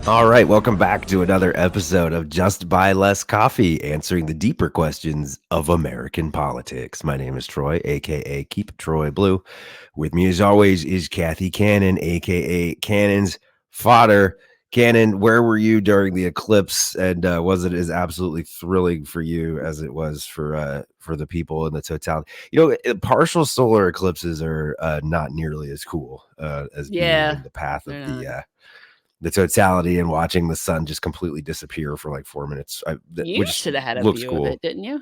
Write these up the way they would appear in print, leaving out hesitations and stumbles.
All right, welcome back to another episode of Just Buy Less Coffee, answering the deeper questions of American politics. My name is Troy, aka Keep Troy Blue. With me, as always, is Cathy Cannon, aka Cannon's fodder. Cannon, where were you during the eclipse, and was it as absolutely thrilling for you as it was for the people in the totality? Partial solar eclipses are not nearly as cool as being Yeah, in the path of they're not. the totality and watching the sun just completely disappear for like 4 minutes, You which should have had a looks view of cool. it, didn't you?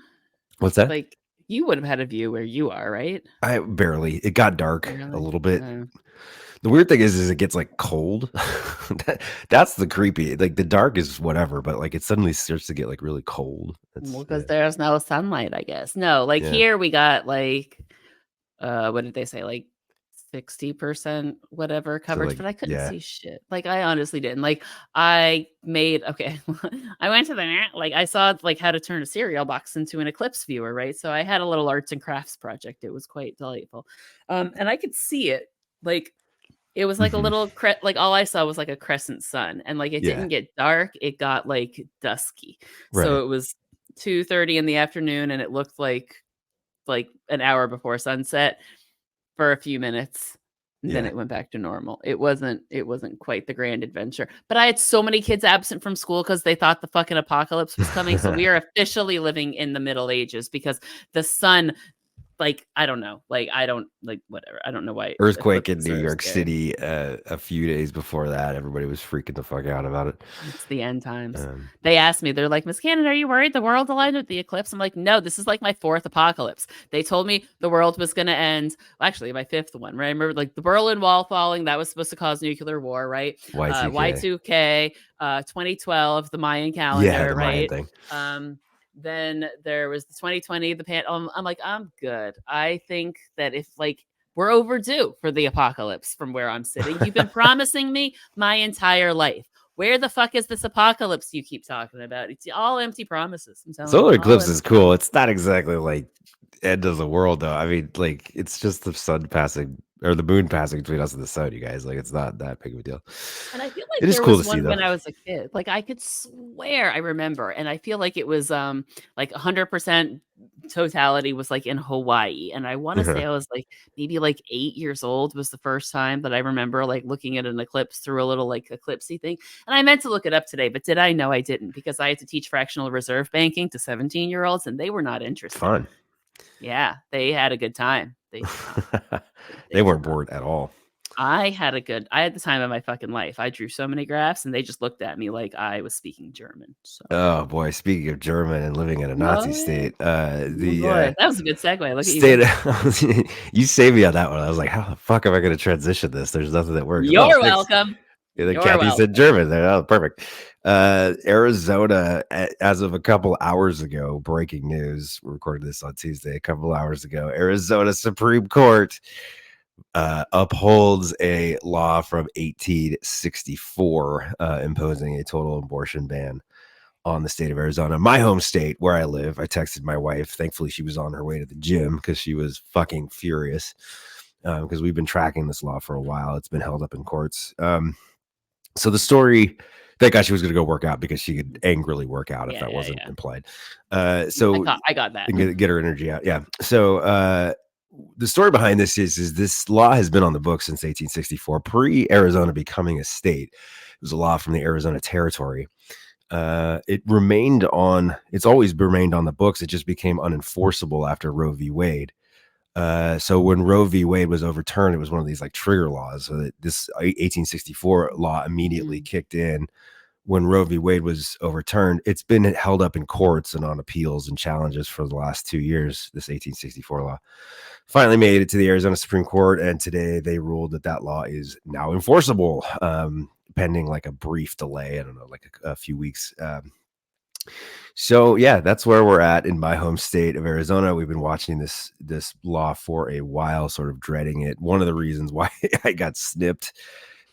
What's that? Like, you would have had a view where you are, right? I barely. It got dark a Really? little bit. The weird thing is it gets like cold. That's the creepy. Like the dark is whatever, but like it suddenly starts to get like really cold. Well, It's because there's no sunlight, I guess. No, like yeah. here we got like, what did they say? Like 60% whatever So coverage, like but I couldn't yeah. see shit. Like I honestly didn't. Like I made okay. I went to the like I saw like how to turn a cereal box into an eclipse viewer, right? So I had a little arts and crafts project. It was quite delightful. And I could see it. Like it was like a Mhm. little like all I saw was like a crescent sun, and like it Yeah. didn't get dark, it got like dusky. Right. So it was 2:30 in the afternoon and it looked like an hour before sunset for a few minutes. And then Yeah. it went back to normal. It wasn't quite the grand adventure. But I had so many kids absent from school because they thought the fucking apocalypse was coming. So we are officially living in the Middle Ages because the sun, like, I don't know. Like, I don't like whatever. I don't know why Earthquake in eclipses New are York scary. City a few days before that. Everybody was freaking the fuck out about it. It's the end times. Um, They asked me, they're like, Miss Cannon, are you worried the world aligned with the eclipse? I'm like, no, this is like my fourth apocalypse. They told me the world was going to end. Well, actually, my fifth one, right? I remember like the Berlin Wall falling. That was supposed to cause nuclear war, right? Y2K. Y2K, 2012, the Mayan Yeah, calendar, the Mayan right? thing. Then there was the 2020, the pan. I'm like, I'm good. I think that if like we're overdue for the apocalypse from where I'm sitting. You've been promising me my entire life. Where the fuck is this apocalypse you keep talking about? It's all empty promises. I'm telling you, Solar all eclipse is empty cool. promises. It's not exactly like end of the world though. I mean, like it's just the sun passing or the moon passing between us and the sun, you guys. Like it's not that big of a deal. And I feel It like is there cool was to see one though. when I was a kid. Like I could swear I remember, and I feel like it was like 100% totality was like in Hawaii, and I want to say Uh-huh. I was like maybe like 8 years old was the first time that I remember like looking at an eclipse through a little like eclipsey thing. And I meant to look it up today, but did I? No, I didn't because I had to teach fractional reserve banking to 17-year-olds, and they were not interested. Fun. Yeah, they had a good time. They did not. They They did weren't not. bored at all. I had the time of my fucking life. I drew so many graphs and they just looked at me like I was speaking German. So, Oh boy, speaking of German and living in a Nazi oh, yeah. state, Oh boy, that was a good segue. Look at you state go. you saved me on that one. I was like, how the fuck am I going to transition this? There's nothing that works. Oh, You're thanks. welcome. And then You're Kathy said welcome. German there. Oh, perfect. Arizona, as of a couple hours ago, breaking news. We're recording this on Tuesday. A couple hours ago, Arizona Supreme Court upholds a law from 1864 imposing a total abortion ban on the state of Arizona, my home state where I live. I texted my wife. Thankfully, she was on her way to the gym because she was fucking furious because we've been tracking this law for a while. It's been held up in courts. So the story, thank God she was going to go work out because she could angrily work out if Yeah, that yeah, wasn't yeah. implied. I So got that. and get her energy out. Yeah. So the story behind this is this law has been on the books since 1864, pre-Arizona becoming a state. It was a law from the Arizona Territory. It's always remained on the books. It just became unenforceable after Roe v. Wade. So when Roe v. Wade was overturned, it was one of these like trigger laws. So that this 1864 law immediately kicked in when Roe v. Wade was overturned. It's been held up in courts and on appeals and challenges for the last 2 years. This 1864 law finally made it to the Arizona Supreme Court, and today they ruled that law is now enforceable, pending like a brief delay. I don't know, like a few weeks. So yeah, that's where we're at in my home state of Arizona. We've been watching this law for a while, sort of dreading it. One of the reasons why I got snipped,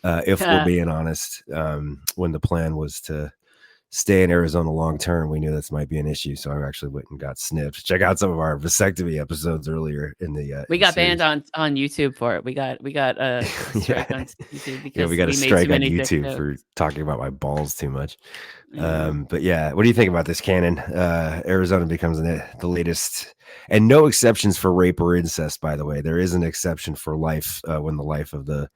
if we're being honest, when the plan was to stay in Arizona long term, we knew this might be an issue. So I actually went and got snipped. Check out some of our vasectomy episodes earlier in the. We in the got series. banned on YouTube for it. We got a strike on YouTube because we got a made strike too on many dick YouTube for jokes. talking about my balls too much. I know. But yeah, what do you think about this canon? Arizona becomes the latest, and no exceptions for rape or incest. By the way, there is an exception for life when the life of the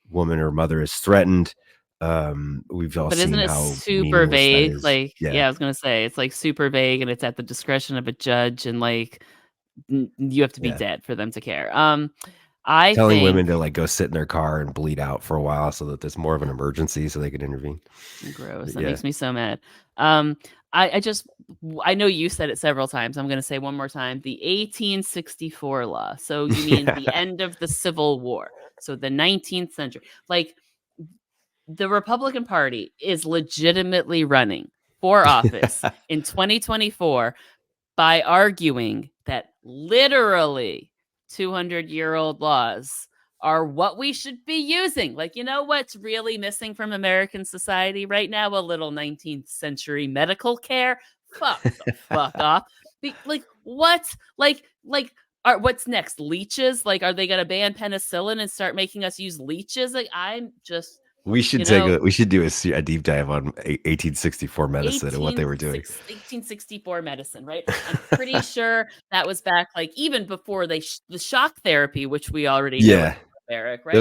woman or mother is threatened. We've all But seen isn't it how super meaningless that vague? is. Like, yeah, I was gonna say it's like super vague, and it's at the discretion of a judge, and like you have to be Yeah. dead for them to care. I Telling think women to like go sit in their car and bleed out for a while so that there's more of an emergency so they could intervene. gross. But That yeah. makes me so mad. I know you said it several times. I'm going to say one more time. The 1864 law. So you mean the end of the Civil War. So the 19th century. Like the Republican Party is legitimately running for office in 2024 by arguing that literally 200-year-old laws are what we should be using. Like, you know what's really missing from American society right now? A little 19th century medical care. Fuck the fuck off. Like, what? What's next? Leeches? Like, are they going to ban penicillin and start making us use leeches? Like, I'm just. We should we should do a deep dive on 1864 medicine and what they were doing. 1864 medicine, right? I'm pretty sure that was back like even before the shock therapy, which we already know is barbaric, right?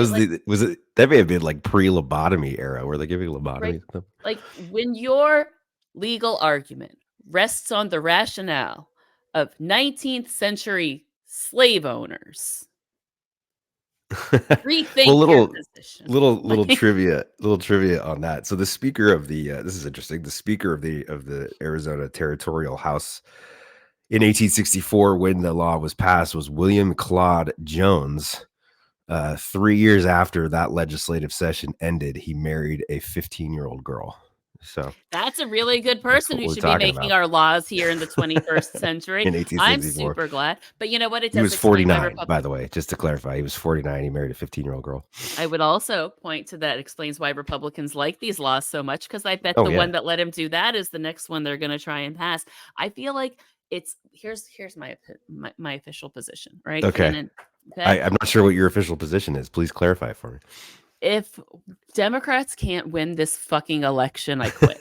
That may have been like pre-lobotomy era where they're giving lobotomy. Right? Like when your legal argument rests on the rationale of 19th century slave owners. Rethink your position. Little trivia on that. So the speaker of the this is interesting. The speaker of the Arizona Territorial House in 1864, when the law was passed, was William Claude Jones. 3 years after that legislative session ended, he married a 15-year-old girl. So that's a really good person who should be making our laws here in the 21st century. In 1864. I'm super glad. But you know what? He was 49, by the way, just to clarify. He was 49. He married a 15-year-old girl. I would also point to that explains why Republicans like these laws so much, because I bet one that let him do that is the next one they're going to try and pass. I feel like it's here's my official position, right? Okay. I'm not sure what your official position is. Please clarify for me. If Democrats can't win this fucking election, I quit.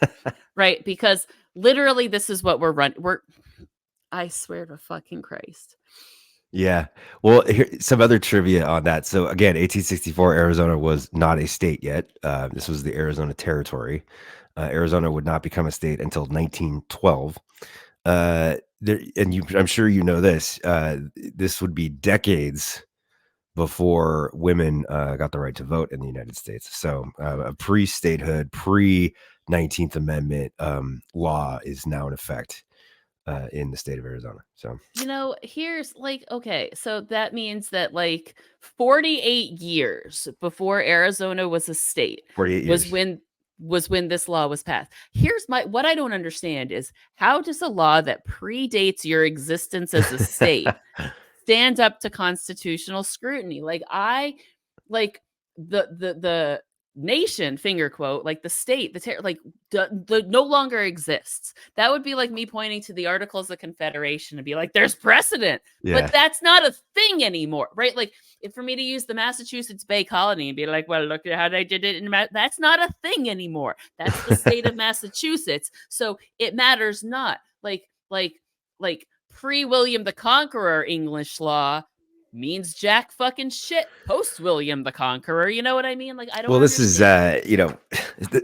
Right? Because literally this is what we're running. I swear to fucking Christ. Yeah. Well, here, some other trivia on that. So again, 1864, Arizona was not a state yet. This was the Arizona Territory. Arizona would not become a state until 1912. I'm sure you know this. This would be decades before women got the right to vote in the United States. So a pre-statehood, pre-19th Amendment law is now in effect in the state of Arizona. So, here's okay, so that means that 48 years before Arizona was a state 48 years. was when this law was passed. Here's what I don't understand is how does a law that predates your existence as a state stand up to constitutional scrutiny? The nation, finger quote, the state, the no longer exists. That would be like me pointing to the Articles of Confederation and be like, there's precedent, but that's not a thing anymore, right? If for me to use the Massachusetts Bay Colony and be like, well, look at how they did it that's not a thing anymore. That's the state of Massachusetts. So it matters not. Pre-William the Conqueror English law means jack fucking shit post William the Conqueror. You know what I mean? I don't. Well, this is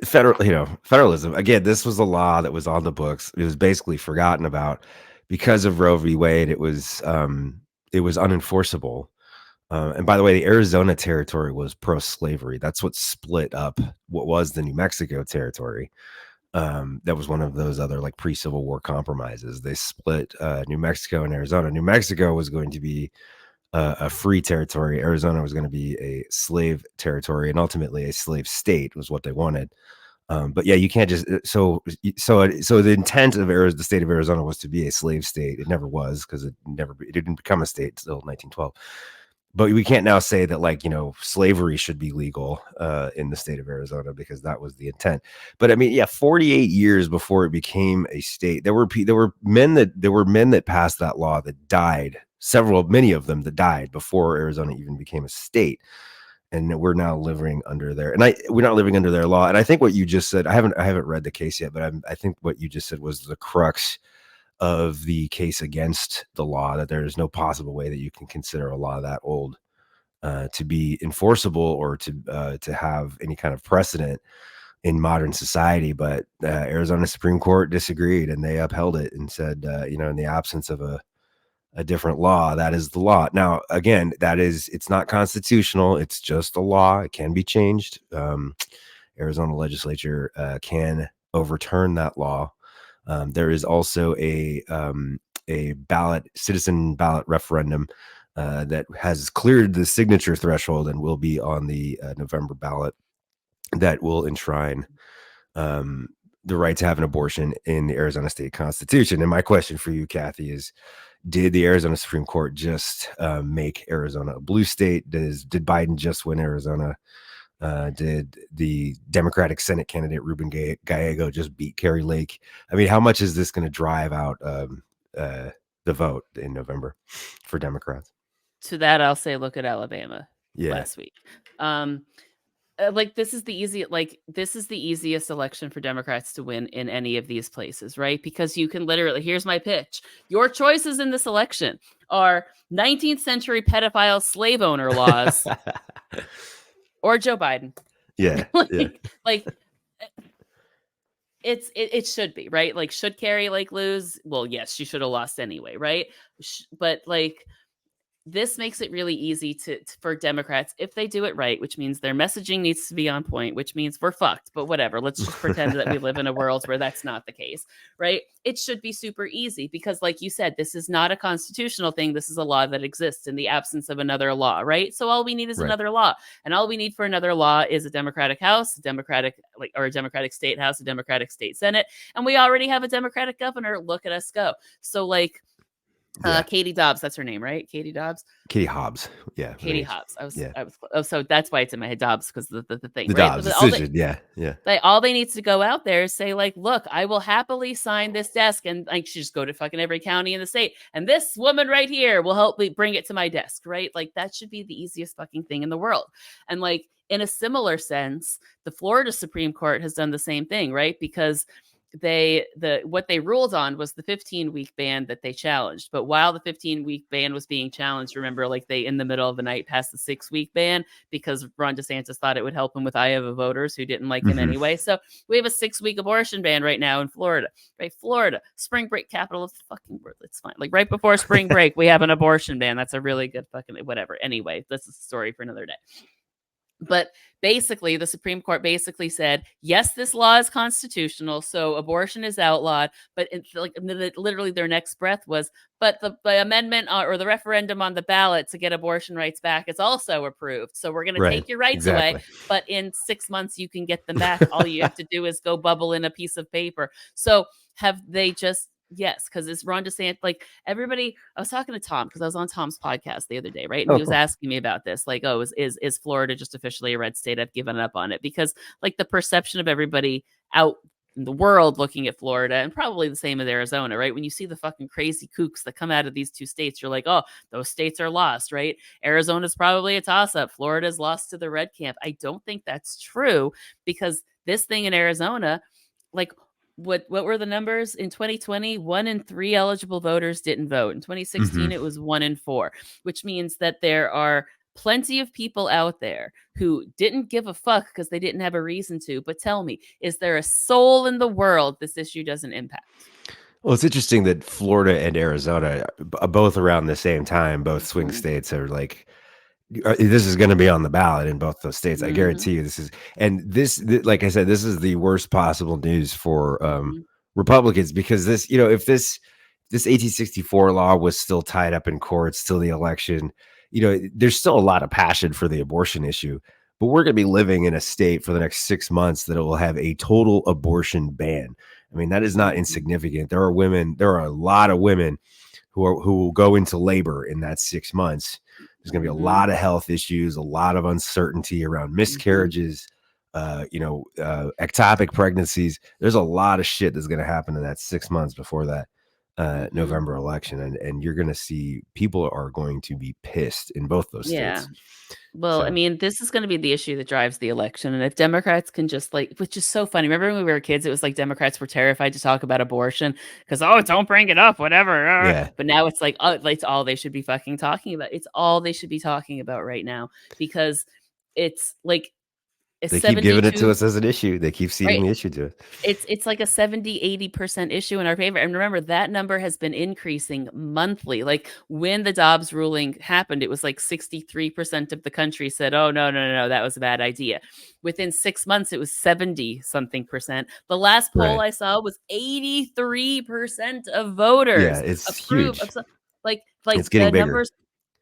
federalism. Again, this was a law that was on the books. It was basically forgotten about because of Roe v. Wade. It was unenforceable. And by the way, the Arizona Territory was pro-slavery. That's what split up what was the New Mexico Territory. That was one of those other pre-Civil War compromises. They split New Mexico and Arizona. New Mexico was going to be a free territory. Arizona was going to be a slave territory, and ultimately a slave state was what they wanted. But yeah, you can't just so the intent of the state of Arizona was to be a slave state. It never was, because it didn't become a state until 1912. but we can't now say that, like, slavery should be legal in the state of Arizona, because that was the intent. But I mean, yeah, 48 years before it became a state, there were men that passed that law that died. Many of them that died before Arizona even became a state, and we're now living under we're not living under their law. And I think what you just said, I haven't read the case yet, but I think what you just said was the crux of the case against the law, that there is no possible way that you can consider a law that old to be enforceable, or to have any kind of precedent in modern society. But Arizona Supreme Court disagreed, and they upheld it and said, in the absence of a different law, that is the law. Now, again, it's not constitutional. It's just a law. It can be changed. Arizona legislature can overturn that law. There is also a citizen ballot referendum that has cleared the signature threshold and will be on the November ballot, that will enshrine the right to have an abortion in the Arizona state constitution. And my question for you, Cathy, is, did the Arizona Supreme Court just make Arizona a blue state? Did Biden just win Arizona? Did the Democratic Senate candidate Ruben Gallego just beat Kari Lake? I mean, how much is this going to drive out the vote in November for Democrats? To that, I'll say, look at Alabama last week. This is the easiest election for Democrats to win in any of these places, right? Because you can literally, here's my pitch. Your choices in this election are 19th century pedophile slave owner laws or Joe Biden. Yeah. It should be, right? Like, should Kari Lake lose? Well, yes, she should have lost anyway, right? But like, this makes it really easy for Democrats, if they do it right, which means their messaging needs to be on point, which means we're fucked, but whatever. Let's just pretend that we live in a world where that's not the case, right? It should be super easy because, like you said, this is not a constitutional thing. This is a law that exists in the absence of another law, right? So all we need is another law. And all we need for another law is a Democratic House, a Democratic State House, a Democratic State Senate. And we already have a Democratic governor. Look at us go. So, like, Katie Dobbs, that's her name, right? Katie Dobbs. Katie Hobbs. Yeah. Katie Hobbs. So that's why it's in my head, Dobbs, because the thing, the right? Dobbs decision. All they need to go out there is say, like, look, I will happily sign this desk, and like, she just go to fucking every county in the state, and this woman right here will help me bring it to my desk, right? Like, that should be the easiest fucking thing in the world. And like, in a similar sense, the Florida Supreme Court has done the same thing, right? Because what they ruled on was the 15-week ban that they challenged. But while the 15-week ban was being challenged, remember, like, they in the middle of the night passed the 6-week ban because Ron DeSantis thought it would help him with Iowa voters who didn't like him anyway. So we have a 6-week abortion ban right now in Florida, right? Florida, spring break capital of the fucking world. It's fine. Like, right before spring break, we have an abortion ban. That's a really good fucking whatever. Anyway, that's a story for another day. But basically, the Supreme Court basically said, yes, this law is constitutional, so abortion is outlawed. But it's like, literally their next breath was, but the amendment or the referendum on the ballot to get abortion rights back is also approved. So we're going to take your rights away, but in 6 months you can get them back. All you have to do is go bubble in a piece of paper. So have they just... Yes, because it's Ron DeSantis. Like, everybody, I was talking to Tom because I was on Tom's podcast the other day, right? And he was asking me about this, like, oh, is Florida just officially a red state? I've given up on it because, like, the perception of everybody out in the world looking at Florida, and probably the same as Arizona, right? When you see the fucking crazy kooks that come out of these two states, you're like, oh, those states are lost, right? Arizona's probably a toss-up. Florida's lost to the red camp. I don't think that's true because this thing in Arizona, like, what were the numbers in 2020? 1 in 3 eligible voters didn't vote. In 2016, it was 1 in 4, which means that there are plenty of people out there who didn't give a fuck because they didn't have a reason to. But tell me, is there a soul in the world this issue doesn't impact? Well, it's interesting that Florida and Arizona, both around the same time, both swing states, are like, this is going to be on the ballot in both those states. I guarantee you this is, and this, like I said, this is the worst possible news for Republicans, because this, if this 1864 law was still tied up in courts till the election, there's still a lot of passion for the abortion issue, but we're going to be living in a state for the next 6 months that it will have a total abortion ban. I mean, that is not insignificant. There are a lot of women who will go into labor in that 6 months. There's going to be a lot of health issues, a lot of uncertainty around miscarriages, ectopic pregnancies. There's a lot of shit that's going to happen in that 6 months before that November election. And you're going to see people are going to be pissed in both those states. Well, I mean, this is going to be the issue that drives the election. And if Democrats can just which is so funny. Remember when we were kids, it was like Democrats were terrified to talk about abortion because, oh, don't bring it up, whatever. Yeah. But now it's like, oh, it's all they should be fucking talking about. It's all they should be talking about right now because it's like, they keep giving it to us as an issue. They keep ceding the issue to us. It's like a 70-80% issue in our favor. And remember, that number has been increasing monthly. Like when the Dobbs ruling happened, it was like 63% of the country said, oh, no, that was a bad idea. Within 6 months, it was 70-something%. The last poll I saw was 83% of voters. Yeah, it's huge. Like it's getting bigger. Numbers,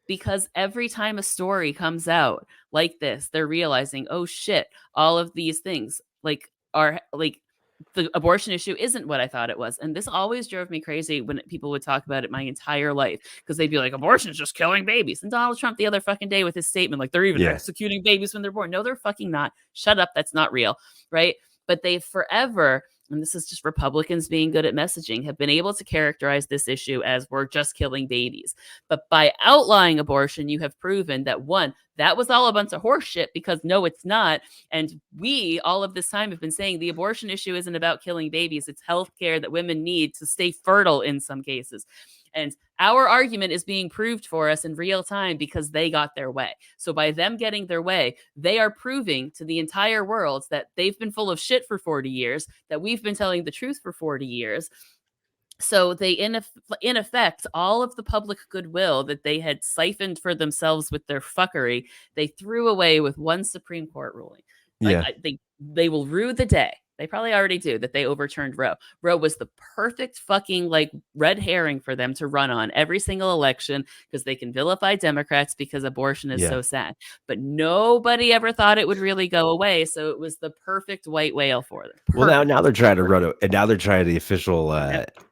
because every time a story comes out like this, they're realizing, oh shit, all of these things are the abortion issue isn't what I thought it was. And this always drove me crazy when people would talk about it my entire life because they'd be like, abortion is just killing babies. And Donald Trump the other fucking day with his statement, like they're even executing babies when they're born. No, they're fucking not. Shut up. That's not real. Right. But they forever, and this is just Republicans being good at messaging, have been able to characterize this issue as we're just killing babies. But by outlawing abortion, you have proven that, one, that was all a bunch of horse shit because no, it's not. And we, all of this time, have been saying the abortion issue isn't about killing babies. It's healthcare that women need to stay fertile in some cases. And our argument is being proved for us in real time because they got their way. So by them getting their way, they are proving to the entire world that they've been full of shit for 40 years, that we've been telling the truth for 40 years. So they, in effect, all of the public goodwill that they had siphoned for themselves with their fuckery, they threw away with one Supreme Court ruling. They will rue the day. They probably already do that they overturned Roe. Roe was the perfect fucking red herring for them to run on every single election because they can vilify Democrats because abortion is so sad. But nobody ever thought it would really go away. So it was the perfect white whale for them. Well, now they're trying to run, and now they're trying the official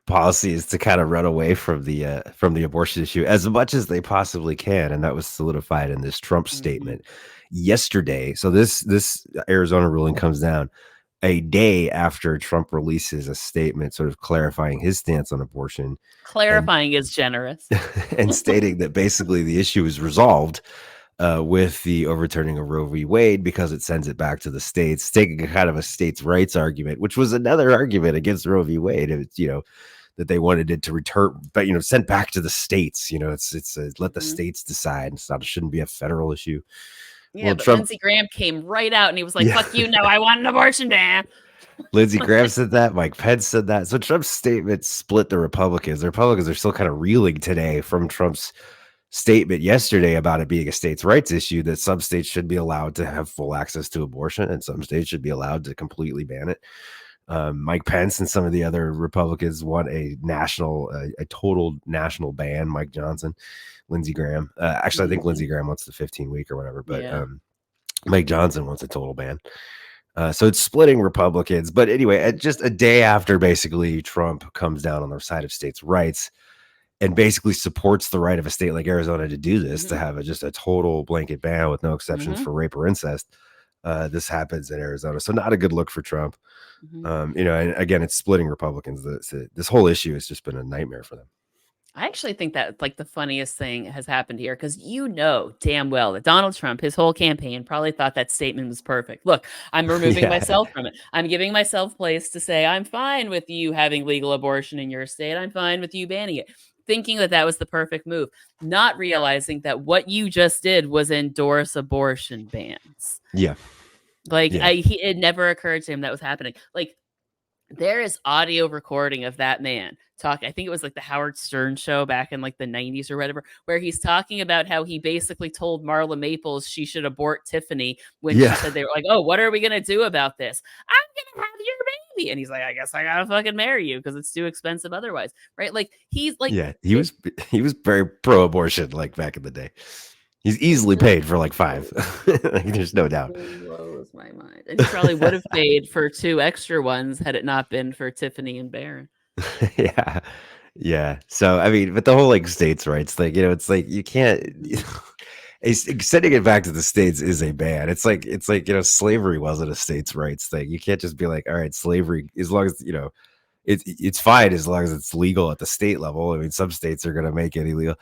policy is to kind of run away from the abortion issue as much as they possibly can, and that was solidified in this Trump statement yesterday. So this Arizona ruling comes down a day after Trump releases a statement sort of clarifying his stance on abortion. Clarifying is generous. And stating that basically the issue is resolved with the overturning of Roe v. Wade because it sends it back to the states, taking a kind of a states' rights argument, which was another argument against Roe v. Wade. It's, that they wanted it to return, but, sent back to the states. It's let the states decide. It shouldn't be a federal issue. Yeah, but Trump, Lindsey Graham came right out and he was like, fuck you, no, I want an abortion ban. Lindsey Graham said that. Mike Pence said that. So Trump's statement split the Republicans. The Republicans are still kind of reeling today from Trump's statement yesterday about it being a states' rights issue, that some states should be allowed to have full access to abortion and some states should be allowed to completely ban it. Mike Pence and some of the other Republicans want a total national ban. Mike Johnson, Lindsey Graham. Actually, I think Lindsey Graham wants the 15-week or whatever, but Mike Johnson wants a total ban. So it's splitting Republicans. But anyway, just a day after basically Trump comes down on the side of states' rights and basically supports the right of a state like Arizona to do this, to have just a total blanket ban with no exceptions for rape or incest. This happens in Arizona. So not a good look for Trump. And again, it's splitting Republicans. This whole issue has just been a nightmare for them. I actually think that the funniest thing has happened here because damn well that Donald Trump, his whole campaign, probably thought that statement was perfect. Look, I'm removing myself from it. I'm giving myself place to say I'm fine with you having legal abortion in your state. I'm fine with you banning it. Thinking that was the perfect move, not realizing that what you just did was endorse abortion bans. Yeah. It never occurred to him that was happening. There is audio recording of that man talk. I think it was the Howard Stern show back in the 90s or whatever, where he's talking about how he basically told Marla Maples she should abort Tiffany when she said, they were like, oh, what are we going to do about this? I'm going to have your baby. And he's like, I guess I got to fucking marry you because it's too expensive otherwise. Right. He was very pro-abortion back in the day. He's easily paid for 5. There's no doubt. It blows my mind. And he probably would have paid for 2 extra ones had it not been for Tiffany and Barron. Yeah. So, I mean, but the whole states' rights thing, it's you can't, Sending it back to the states is a ban. It's like slavery wasn't a states' rights thing. You can't just be like, all right, slavery, as long as it's fine as long as it's legal at the state level. I mean, some states are going to make it illegal.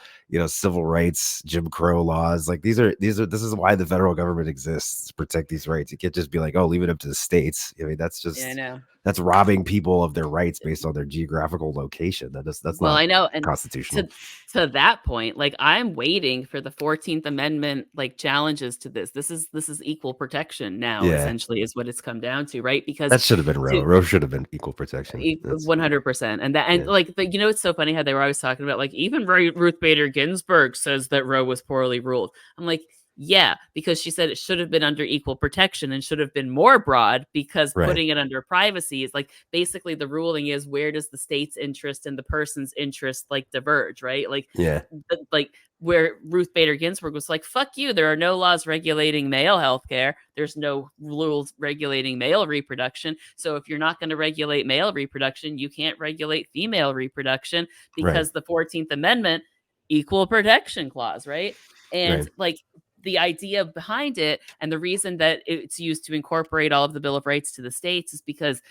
Civil rights, Jim Crow laws, like this is why the federal government exists, to protect these rights. You can't just be like, oh, leave it up to the states. I mean, that's just Yeah, I know. that's robbing people of their rights based on their geographical location. That's Well, not I know, and constitutional. to that point, like I'm waiting for the 14th Amendment like challenges to this. This is equal protection now, Yeah, essentially, is what it's come down to, right? Because that should have been Roe. to Roe should have been equal protection. That's 100%. And that, and yeah, like, it's so funny how they were always talking about, like, even Ruth Bader Ginsburg says that Roe was poorly ruled. I'm like, yeah, because she said it should have been under equal protection and should have been more broad, because right. putting it under privacy is like basically the ruling is, where does the state's interest and the person's interest like diverge, right? Like, Yeah, like where Ruth Bader Ginsburg was like, fuck you, there are no laws regulating male health care. There's no rules regulating male reproduction. So if you're not going to regulate male reproduction, you can't regulate female reproduction, right, because the 14th Amendment, equal protection clause, right? And right, like, the idea behind it and the reason that it's used to incorporate all of the Bill of Rights to the states is because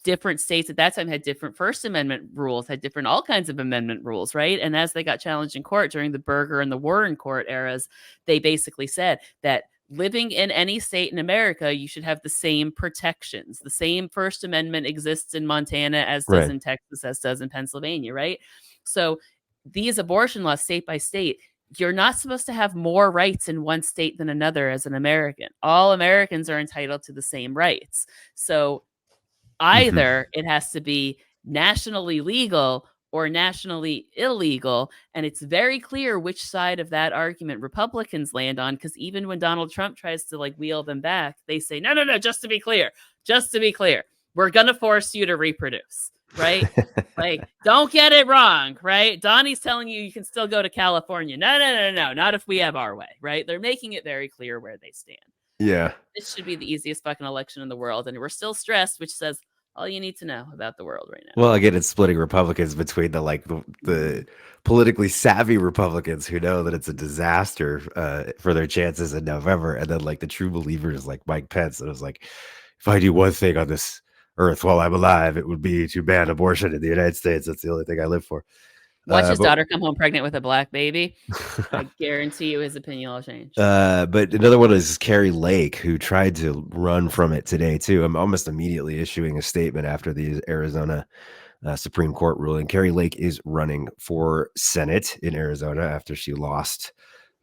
different states at that time had different First Amendment rules, had different all kinds of amendment rules, right? And as they got challenged in court during the Berger and the Warren Court eras, they basically said that living in any state in America, you should have the same protections. The same First Amendment exists in Montana as does right. in Texas, as does in Pennsylvania, right? So these abortion laws, state by state, you're not supposed to have more rights in one state than another as an American. All Americans are entitled to the same rights. So Mm-hmm. either it has to be nationally legal or nationally illegal. And it's very clear which side of that argument Republicans land on, because even when Donald Trump tries to like wheel them back, they say, no, no, no, just to be clear, we're going to force you to reproduce, right? Like, don't get it wrong, right? Donnie's telling you can still go to California. No, no, no, no, not if we have our way, right? They're making it very clear where they stand. Yeah. This should be the easiest fucking election in the world. And we're still stressed, which says all you need to know about the world right now. Well, again, it's splitting Republicans between the politically savvy Republicans who know that it's a disaster for their chances in November, and then like the true believers like Mike Pence, that was like, if I do one thing on this earth while I'm alive, it would be to ban abortion in the United States. That's the only thing I live for. Watch his But daughter come home pregnant with a black baby. I guarantee you his opinion will change. but another one is Carrie Lake, who tried to run from it today too. I'm almost immediately issuing a statement after the Arizona Supreme Court ruling. Carrie Lake is running for Senate in Arizona after she lost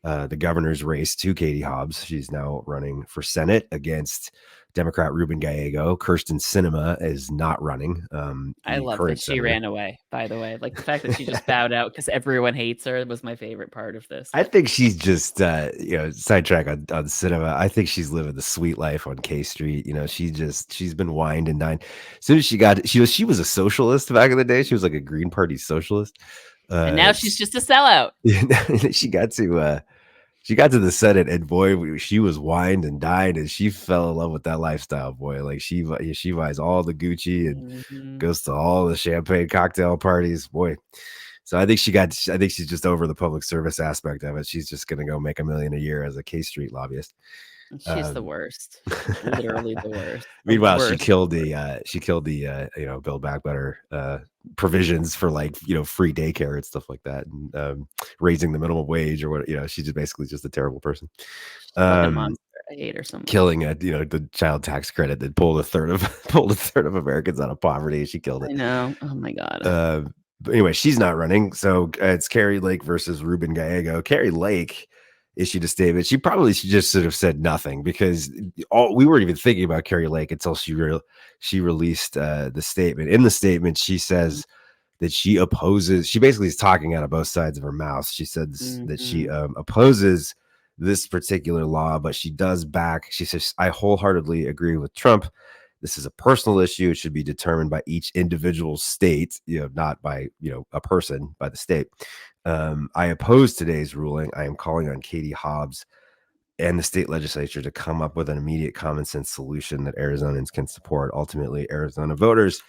the governor's race to Katie Hobbs. She's now running for Senate against Democrat Ruben Gallego. Kirsten Sinema is not running. I love that she ran away, by the way. Like the fact that she just bowed out because everyone hates her was my favorite part of this. I think she's just, sidetrack on Sinema. I think she's living the sweet life on K Street. She's been wined and dined. As soon as she was a socialist back in the day. She was like a Green Party socialist. And now she's just a sellout. She got to the Senate, and boy, she was wined and dined, and she fell in love with that lifestyle. Boy, like she buys all the Gucci and goes to all the champagne cocktail parties. Boy, so I think she's just over the public service aspect of it. She's just gonna go make $1 million a year as a K Street lobbyist. She's the worst, literally the worst. Meanwhile, she killed the Build Back Better provisions for free daycare and stuff like that, and raising the minimum wage or what. She's just basically just a terrible person. Fucking monster. I hate her so much. Killing the child tax credit that pulled a third of Americans out of poverty. She killed it. I know. Oh my god. But anyway, she's not running, so it's Carrie Lake versus Ruben Gallego. Carrie Lake issued a statement. She probably should just sort of said nothing, because we weren't even thinking about Carrie Lake until she released the statement. In the statement, she says that she opposes. She basically is talking out of both sides of her mouth. She says that she opposes this particular law, but she does back. She says, "I wholeheartedly agree with Trump. This is a personal issue. It should be determined by each individual state, not by, a person, by the state. I oppose today's ruling. I am calling on Katie Hobbs and the state legislature to come up with an immediate common sense solution that Arizonans can support. Ultimately, Arizona voters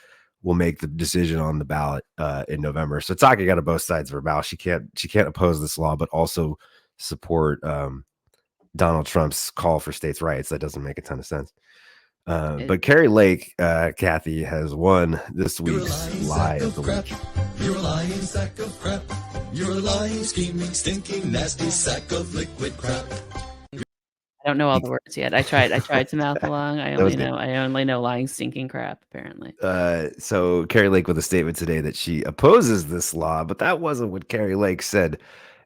will make the decision on the ballot in November." So talking out of both sides of her mouth, she can't oppose this law, but also support Donald Trump's call for states' rights. That doesn't make a ton of sense. But Carrie Lake, Cathy, has won this week's Lie of the Week. You're a lying sack of crap. You're a lying, scheming, stinking, nasty sack of liquid crap. I don't know all the words yet. I tried to mouth along. I only know lying, stinking crap, apparently. So Carrie Lake with a statement today that she opposes this law, but that wasn't what Carrie Lake said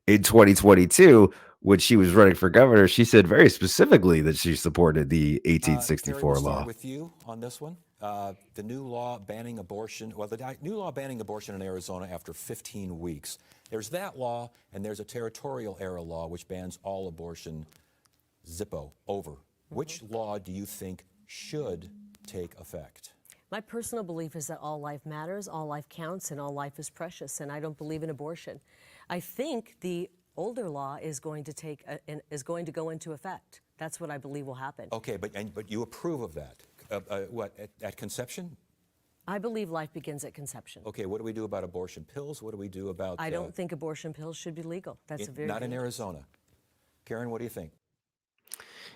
in 2022 when she was running for governor. She said very specifically that she supported the 1864 Carrie, we'll law. start with you on this one. The new law banning abortion, the new law banning abortion in Arizona after 15 weeks. There's that law, and there's a territorial era law which bans all abortion. Zippo, over. Which law do you think should take effect? My personal belief is that all life matters, all life counts, and all life is precious, and I don't believe in abortion. I think the older law is going to go into effect. That's what I believe will happen. Okay, but you approve of that? What, at conception? I believe life begins at conception. Okay, what do we do about abortion pills? What do we do about... I don't think abortion pills should be legal. That's a very not in Arizona. Karen, what do you think?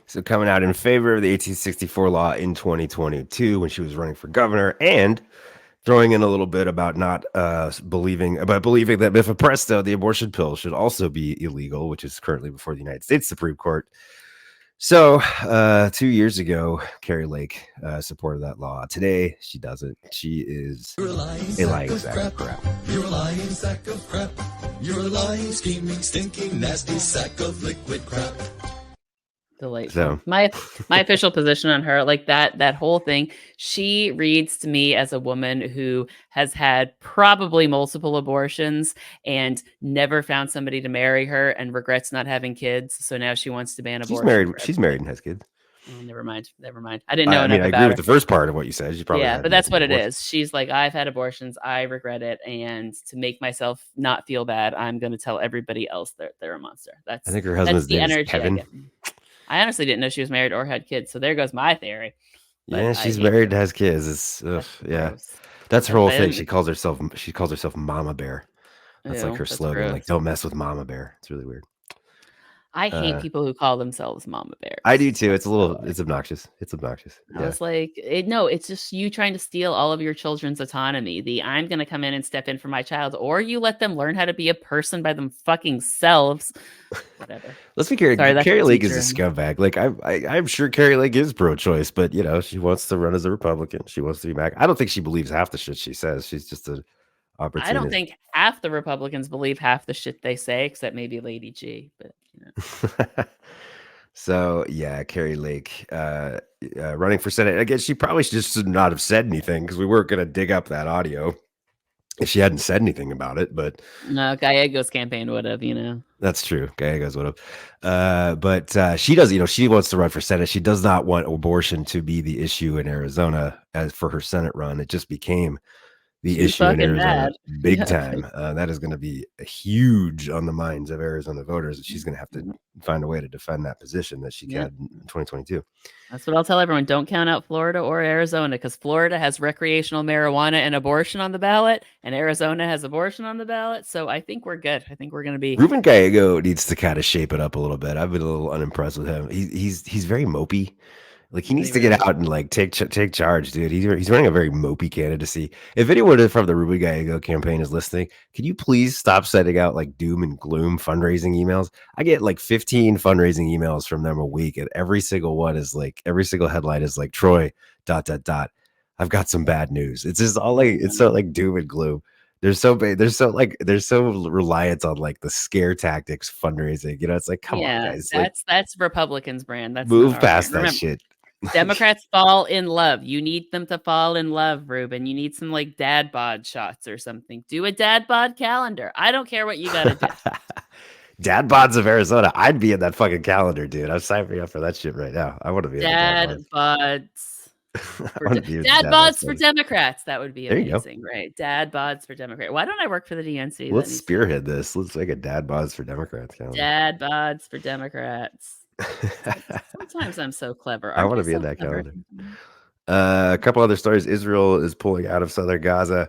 So coming out in favor of the 1864 law in 2022 when she was running for governor, and throwing in a little bit about not believing that if a presto, the abortion pill should also be illegal, which is currently before the United States Supreme Court. So 2 years ago, Carrie Lake supported that law. Today, she doesn't. She is a lying sack of crap. You're a lying sack of crap. You're a lying, scheming, stinking, nasty sack of liquid crap. Delightful. So my official position on her, like that whole thing, she reads to me as a woman who has had probably multiple abortions and never found somebody to marry her and regrets not having kids. So now she wants to ban abortion. She's married and has kids. Oh, never mind. I didn't know enough about I agree her. with the first part of what you said. She probably but that's what it is. She's like, I've had abortions. I regret it. And to make myself not feel bad, I'm going to tell everybody else they're a monster. I think her husband's name is Kevin. I honestly didn't know she was married or had kids. So there goes my theory. But yeah, she's married and has kids. That's her whole thing. She calls herself Mama Bear. That's like her slogan. Gross. Like, don't mess with Mama Bear. It's really weird. I hate people who call themselves Mama Bears. I do too. It's obnoxious. It's obnoxious. I was like, it's just you trying to steal all of your children's autonomy. I'm going to come in and step in for my child, or you let them learn how to be a person by them fucking selves. Whatever. Let's be clear. Carrie Lake is a scumbag. Like I'm sure Carrie Lake is pro-choice, but she wants to run as a Republican. She wants to be back. I don't think she believes half the shit she says. She's just an opportunist. I don't think half the Republicans believe half the shit they say, except maybe Lady G. But So yeah, Carrie Lake running for Senate again. She probably should not have said anything because we weren't going to dig up that audio if she hadn't said anything about it. But no, Gallego's campaign would have. That's true. Gallego's would have. But she does. She wants to run for Senate. She does not want abortion to be the issue in Arizona as for her Senate run. It just became the issue in Arizona big time. That is going to be huge on the minds of Arizona voters. She's going to have to find a way to defend that position that she had in 2022. That's what I'll tell everyone. Don't count out Florida or Arizona, because Florida has recreational marijuana and abortion on the ballot, and Arizona has abortion on the ballot. So I think we're good. I think we're going to be. Ruben Gallego needs to kind of shape it up a little bit. I've been a little unimpressed with him. He's very mopey. Like, he needs to get out and like take charge, dude. He's running a very mopey candidacy. If anyone from the Ruben Gallego campaign is listening, can you please stop sending out like doom and gloom fundraising emails? I get like 15 fundraising emails from them a week, and every single headline is like Troy ... I've got some bad news. It's just all like it's so like doom and gloom. They're so reliant on like the scare tactics fundraising. It's like, come on, guys. That's Republicans' brand. That's move past that shit. Democrats fall in love. You need them to fall in love, Ruben. You need some like dad bod shots or something. Do a dad bod calendar. I don't care what you gotta do. Dad bods of Arizona. I'd be in that fucking calendar, dude. I'm signing up for that shit right now. I want to be dad in bods. Dad bods for Democrats. That would be amazing, right? Dad bods for Democrats. Why don't I work for the DNC? Let's spearhead this. Let's make a dad bods for Democrats calendar. Dad bods for Democrats. Sometimes I'm so clever. I want to be in that calendar. A couple other stories. Israel is pulling out of southern Gaza.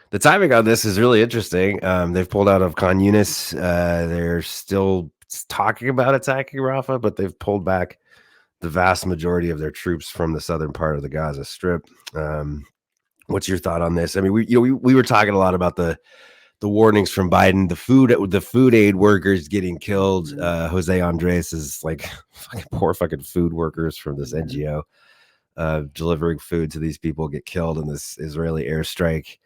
The timing on this is really interesting. They've pulled out of Khan Yunis. They're still talking about attacking Rafah, but they've pulled back the vast majority of their troops from the southern part of the Gaza Strip. What's your thought on this? I mean, we were talking a lot about the warnings from Biden, the food aid workers getting killed. Jose Andres is like poor fucking food workers from this NGO delivering food to these people get killed in this Israeli airstrike.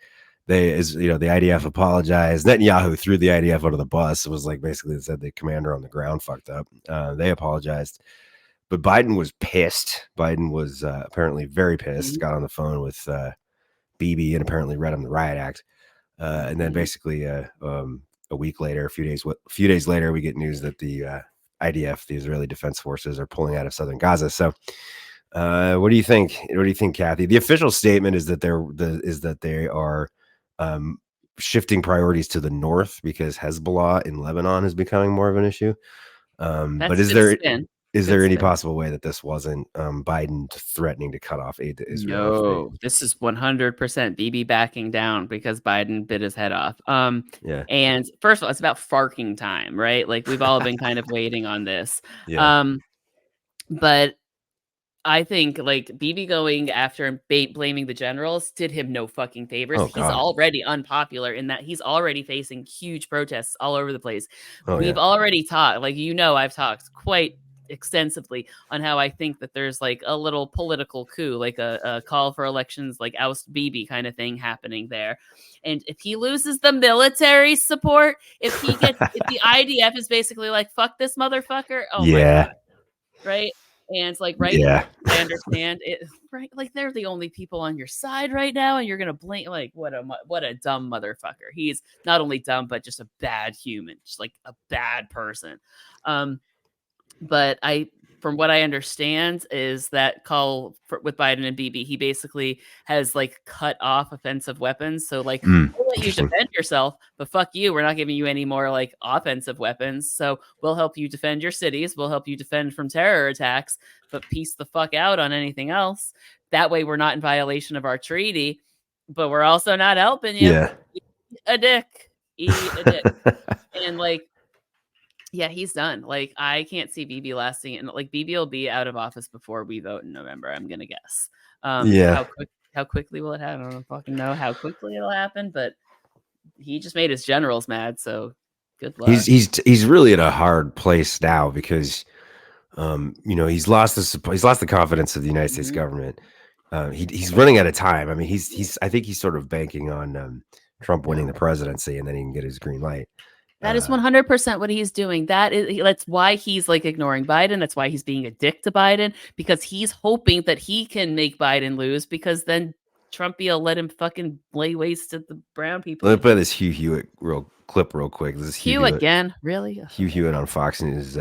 The IDF apologized. Netanyahu threw the IDF under the bus. It was like basically said the commander on the ground fucked up. They apologized, but Biden was pissed. Biden was apparently very pissed. Got on the phone with Bibi and apparently read him the riot act. And then basically a week later, a few days later, we get news that the IDF, the Israeli Defense Forces, are pulling out of southern Gaza. So, what do you think? What do you think, Cathy? The official statement is that they are shifting priorities to the north because Hezbollah in Lebanon is becoming more of an issue. But is there any possible way that this wasn't Biden threatening to cut off aid to Israel? No, this is 100% Bibi backing down because Biden bit his head off. Yeah. And first of all, it's about farking time, right? Like we've all been kind of waiting on this. Yeah. But I think like Bibi going after and blaming the generals did him no fucking favors. He's already unpopular in that he's already facing huge protests all over the place. We've already talked, like, I've talked quite extensively on how I think that there's like a little political coup, like a call for elections, like oust Bibi kind of thing happening there. And if he loses the military support, if the IDF is basically like, fuck this motherfucker. Oh my God. Right. And it's like, right. Yeah. I understand it. Right. Like they're the only people on your side right now. And you're going to blame, like, what a dumb motherfucker. He's not only dumb, but just a bad human, just like a bad person. But from what I understand is that call with Biden and Bibi, he basically has like cut off offensive weapons. So like, we'll let you defend yourself, but fuck you. We're not giving you any more like offensive weapons. So we'll help you defend your cities. We'll help you defend from terror attacks, but peace the fuck out on anything else. That way we're not in violation of our treaty, but we're also not helping you. Yeah. Eat a dick. And like, yeah, he's done. Like, I can't see Bibi lasting, and like Bibi will be out of office before we vote in November, I'm gonna guess. How quickly will it happen? I don't fucking know how quickly it'll happen, but he just made his generals mad, so good luck. He's really in a hard place now because he's lost the confidence of the United States government. He's running out of time. I mean, I think he's sort of banking on Trump winning the presidency and then he can get his green light. That is 100% what he's doing. That's why he's like ignoring Biden. That's why he's being a dick to Biden, because he's hoping that he can make Biden lose, because then Trump will let him fucking lay waste to the brown people. Let me play this Hugh Hewitt clip real quick. This is Hugh again, really? Hugh Hewitt on Fox News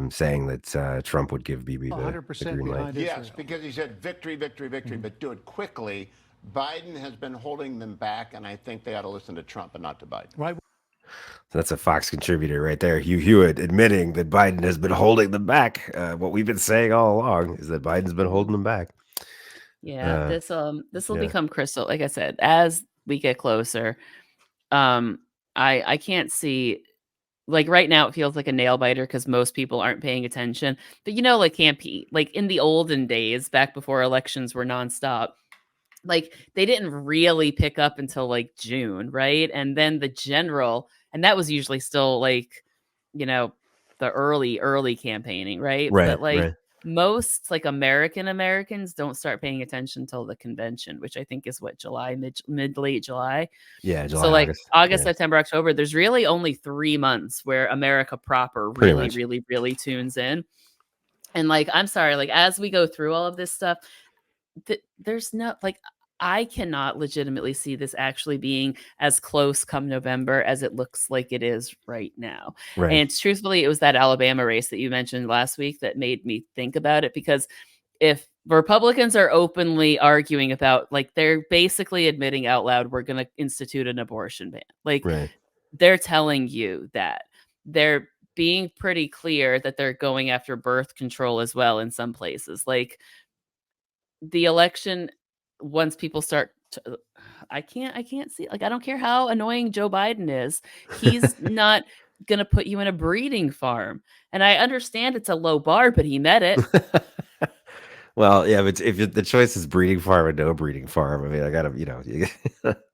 saying that Trump would give Bibi the green light. Yes, because he said victory, but do it quickly. Biden has been holding them back, and I think they ought to listen to Trump and not to Biden. Right. So that's a Fox contributor right there, Hugh Hewitt, admitting that Biden has been holding them back. What we've been saying all along is that Biden's been holding them back. Yeah, this will become crystal. Like I said, as we get closer, I can't see. Like right now, it feels like a nail biter because most people aren't paying attention. But like campaign, like in the olden days, back before elections were nonstop, like they didn't really pick up until like June, right? And then the general, and that was usually still like, the early campaigning, right? But like most like Americans don't start paying attention until the convention, which I think is what, July, late July. Yeah, July. So like August, September, October, there's really only 3 months where America proper really tunes in. And like, I'm sorry, like as we go through all of this stuff, there's no like, I cannot legitimately see this actually being as close come November as it looks like it is right now. Right. And truthfully, it was that Alabama race that you mentioned last week that made me think about it, because if Republicans are openly arguing about, like, they're basically admitting out loud, we're going to institute an abortion ban. Like, they're telling you that. They're being pretty clear that they're going after birth control as well in some places. Like, the election, once people start to, I can't see, like, I don't care how annoying Joe Biden is. He's not going to put you in a breeding farm. And I understand it's a low bar, but he met it. Well, yeah, but if the choice is breeding farm or no breeding farm, I mean, I gotta,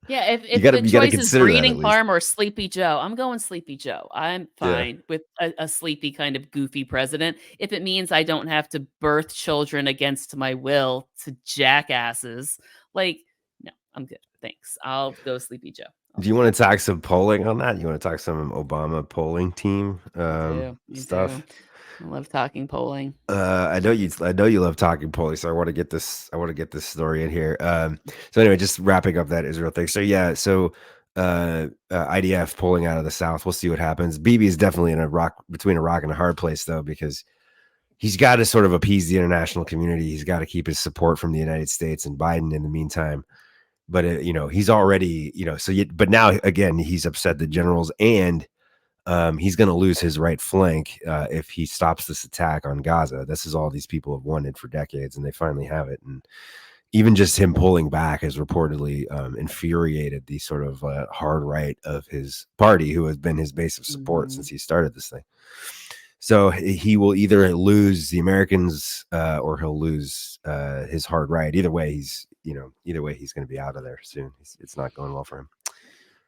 Yeah, if you gotta the choice is consider that at breeding least. farm or Sleepy Joe, I'm going Sleepy Joe. I'm Yeah. fine with a sleepy kind of goofy president. If it means I don't have to birth children against my will to jackasses, like, no, I'm good. Thanks. I'll go Sleepy Joe. Do you want to talk some polling on that? You want to talk some Obama polling team You stuff? do. I love talking polling. I know you love talking polling, so I want to get this story in here. So anyway, just wrapping up that Israel thing. So yeah, IDF pulling out of the South. We'll see what happens. Bibi is definitely between a rock and a hard place though, because he's got to sort of appease the international community. He's got to keep his support from the United States and Biden in the meantime. But he's already, but now again, he's upset the generals, and he's going to lose his right flank if he stops this attack on Gaza. This is all these people have wanted for decades, and they finally have it. And even just him pulling back has reportedly infuriated the sort of hard right of his party, who has been his base of support since he started this thing. So he will either lose the Americans or he'll lose his hard right. Either way, he's going to be out of there soon. It's not going well for him.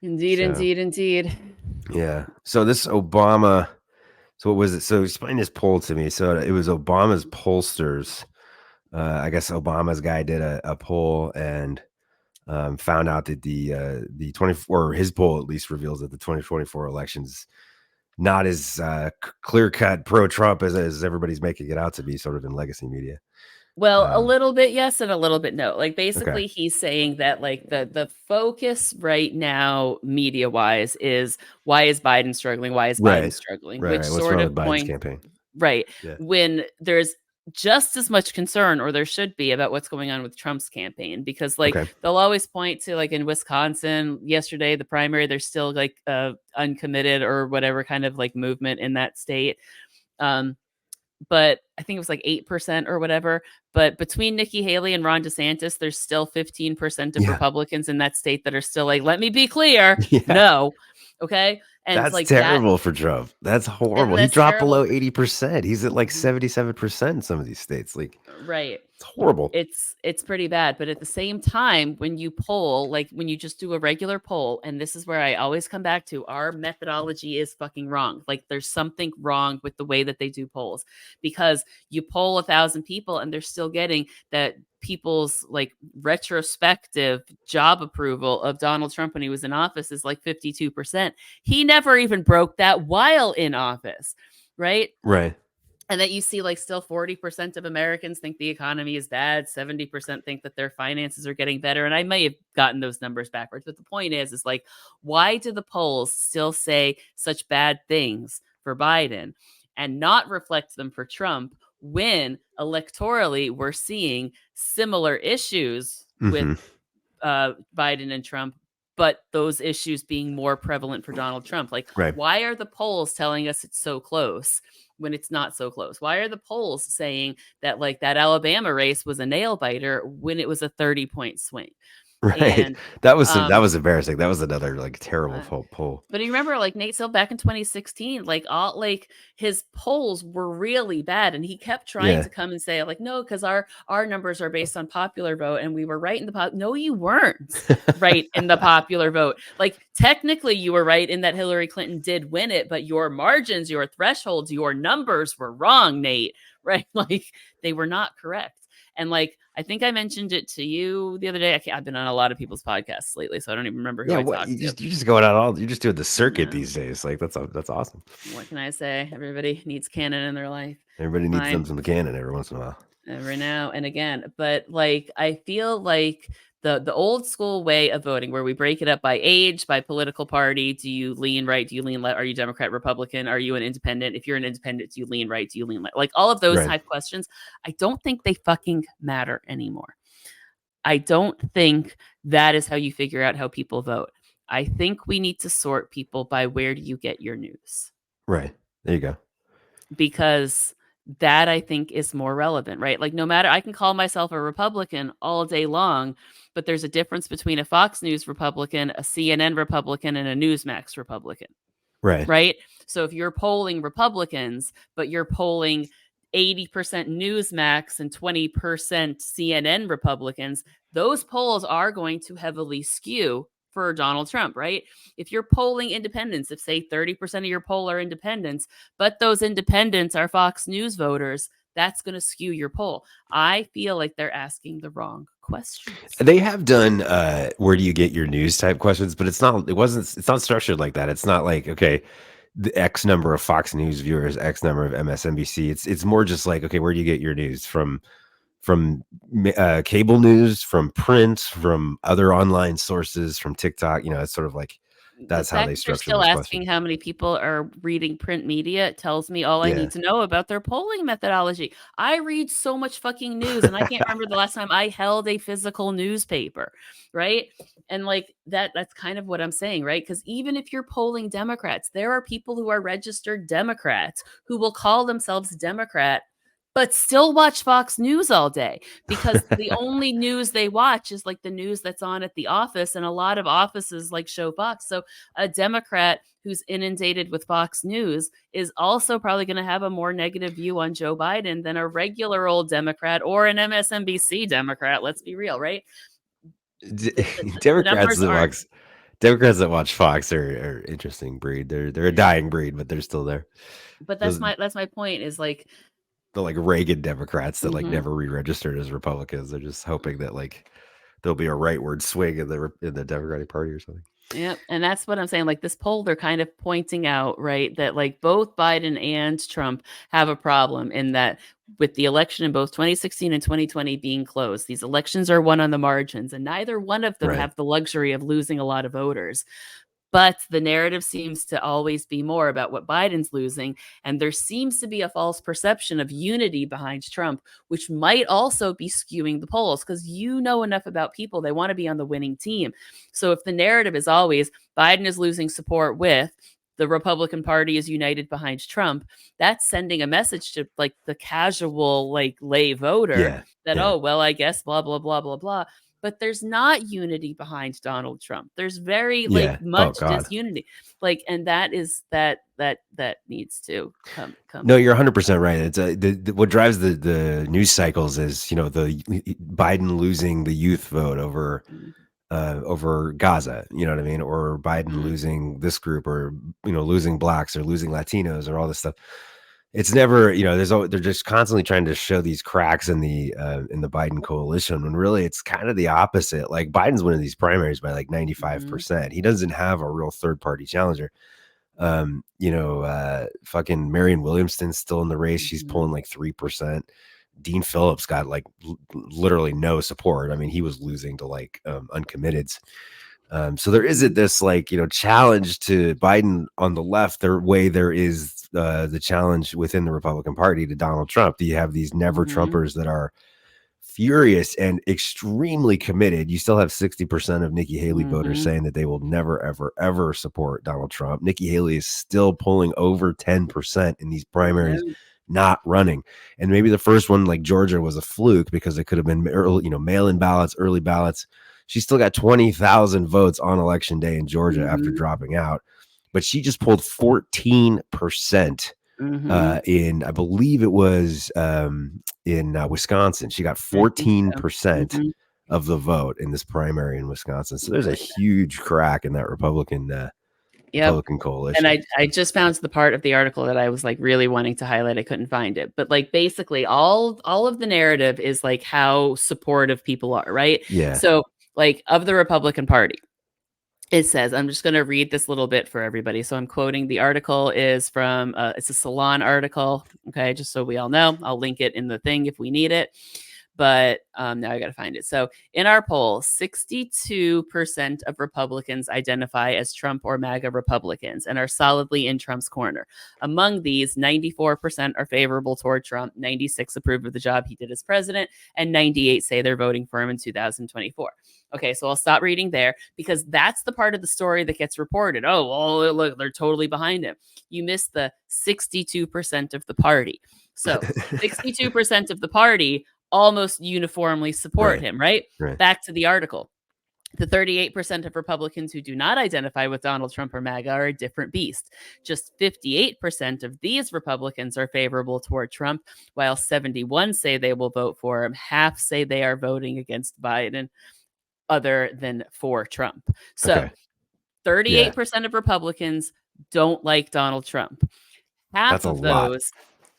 Indeed. Yeah. So this Obama, so what was it? So explain this poll to me. So it was Obama's pollsters. I guess Obama's guy did a poll and found out that the 24, his poll at least reveals that the 2024 elections not as clear-cut pro-Trump as everybody's making it out to be, sort of in legacy media. Well, a little bit yes and a little bit no. Like basically he's saying that like the focus right now media-wise is why is Biden struggling? Why is Biden struggling? Right. Which What's sort wrong of with Biden's point campaign? Right. Yeah. When there's just as much concern, or there should be, about what's going on with Trump's campaign, because like they'll always point to, like in Wisconsin yesterday, the primary, there's still like uncommitted or whatever kind of like movement in that state. But I think it was like 8% or whatever. But between Nikki Haley and Ron DeSantis, there's still 15% of Republicans in that state that are still like, let me be clear. No. Okay. And that's like terrible for Trump. That's horrible. He dropped below 80%. He's at like 77% in some of these states. Like, right. It's horrible. It's pretty bad. But at the same time, when you poll, like when you just do a regular poll, and this is where I always come back to, our methodology is fucking wrong. Like there's something wrong with the way that they do polls, because you poll 1,000 people and they're still getting that people's like retrospective job approval of Donald Trump when he was in office is like 52%. He never even broke that while in office. Right. And that you see like still 40% of Americans think the economy is bad. 70% think that their finances are getting better. And I may have gotten those numbers backwards. But the point is like, why do the polls still say such bad things for Biden and not reflect them for Trump, when electorally we're seeing similar issues with Biden and Trump, but those issues being more prevalent for Donald Trump? Like, why are the polls telling us it's so close when it's not so close? Why are the polls saying that like that Alabama race was a nail biter when it was a 30-point swing? And that was embarrassing. That was another like terrible poll. But you remember like Nate Silver back in 2016, like all like his polls were really bad, and he kept trying to come and say like, no, because our numbers are based on popular vote, and we were right in the no, you weren't right in the popular vote. Like technically you were right in that Hillary Clinton did win it, but your margins, your thresholds, your numbers were wrong, Nate. Right? Like they were not correct. And like, I think I mentioned it to you the other day. I've been on a lot of people's podcasts lately, so I don't even remember who I talked to. You're just going out you're just doing the circuit these days. Like that's awesome. What can I say? Everybody needs canon in their life. Everybody needs them some canon every once in a while. Every now and again. But like, I feel like the old school way of voting, where we break it up by age, by political party. Do you lean right? Do you lean left? Are you Democrat, Republican? Are you an independent? If you're an independent, do you lean right? Do you lean left? Like all of those type questions, I don't think they fucking matter anymore. I don't think that is how you figure out how people vote. I think we need to sort people by where do you get your news? Right. There you go. Because that I think is more relevant, right? Like no matter, I can call myself a Republican all day long, but there's a difference between a Fox News Republican, a CNN Republican, and a Newsmax Republican. Right. right? So if you're polling Republicans, but you're polling 80% Newsmax and 20% CNN Republicans, those polls are going to heavily skew for Donald Trump, right? If you're polling independents, if say 30% of your poll are independents, but those independents are Fox News voters, that's going to skew your poll. I feel like they're asking the wrong questions. They have done where do you get your news type questions, but it's not structured like that. It's not like, okay, the X number of Fox News viewers, X number of MSNBC. It's more just like, okay, where do you get your news from cable news, from print, from other online sources, from TikTok? It's sort of like that's The how fact they that they're structure still those asking questions. how many people are reading print media, it tells me all I Yeah. need to know about their polling methodology. I read so much fucking news, and I can't remember the last time I held a physical newspaper, right? And like that's kind of what I'm saying, right? Because even if you're polling Democrats, there are people who are registered Democrats who will call themselves Democrat but still watch Fox News all day because the only news they watch is like the news that's on at the office, and a lot of offices like show Fox. So a Democrat who's inundated with Fox News is also probably going to have a more negative view on Joe Biden than a regular old Democrat or an MSNBC Democrat. Let's be real, right? The Democrats numbers that aren't. watch Democrats that watch Fox are interesting breed. They're a dying breed, but they're still there. But Those, that's my point. Is like, the like Reagan Democrats that like mhm. never re-registered as Republicans. They're just hoping that like there'll be a rightward swing in the Democratic Party or something. Yeah, and that's what I'm saying. Like this poll, they're kind of pointing out, right, that like both Biden and Trump have a problem in that with the election in both 2016 and 2020 being closed, these elections are won on the margins, and neither one of them Right. have the luxury of losing a lot of voters. But the narrative seems to always be more about what Biden's losing. And there seems to be a false perception of unity behind Trump, which might also be skewing the polls because you know enough about people. They want to be on the winning team. So if the narrative is always Biden is losing support with, the Republican Party is united behind Trump, that's sending a message to like the casual, like lay voter Yeah. that, Yeah. oh, well, I guess blah, blah, blah, blah, blah. But there's not unity behind Donald Trump. There's very Yeah. like much God. disunity. Like, and that is that needs to come. No, you're 100% right. It's what drives the news cycles is, the Biden losing the youth vote over Gaza, you know what I mean? Or Biden losing this group, or, losing blacks or losing Latinos or all this stuff. It's never, they're just constantly trying to show these cracks in the Biden coalition when really it's kind of the opposite. Like Biden's winning these primaries by like 95%. He doesn't have a real third party challenger. Fucking Marianne Williamson's still in the race. She's pulling like 3%. Dean Phillips got like literally no support. I mean, he was losing to like uncommitteds. So there isn't this like, challenge to Biden on the left. There is the challenge within the Republican Party to Donald Trump. You have these never Trumpers that are furious and extremely committed. You still have 60% of Nikki Haley voters saying that they will never, ever, ever support Donald Trump. Nikki Haley is still pulling over 10% in these primaries, not running. And maybe the first one, like Georgia, was a fluke because it could have been early, mail-in ballots, early ballots. She still got 20,000 votes on election day in Georgia after dropping out, but she just pulled 14% in, I believe it was in Wisconsin. She got 14% of the vote in this primary in Wisconsin. So there's a huge crack in that Republican coalition. And I just found the part of the article that I was like really wanting to highlight. I couldn't find it, but like basically all of the narrative is like how supportive people are, right? Yeah. So like of the Republican Party, it says, I'm just going to read this little bit for everybody. So I'm quoting, the article is from, it's a Salon article. Okay. Just so we all know, I'll link it in the thing if we need it. But now I got to find it. So in our poll, 62% of Republicans identify as Trump or MAGA Republicans and are solidly in Trump's corner. Among these, 94% are favorable toward Trump, 96 approve of the job he did as president, and 98 say they're voting for him in 2024. Okay, so I'll stop reading there because that's the part of the story that gets reported. Oh, well, look, they're totally behind him. You missed the 62% of the party. So 62% of the party almost uniformly support him, right? Back to the article. The 38% of Republicans who do not identify with Donald Trump or MAGA are a different beast. Just 58% of these Republicans are favorable toward Trump, while 71 say they will vote for him. Half say they are voting against Biden other than for Trump. So Okay. 38% of Republicans don't like Donald Trump. Half That's a of lot. those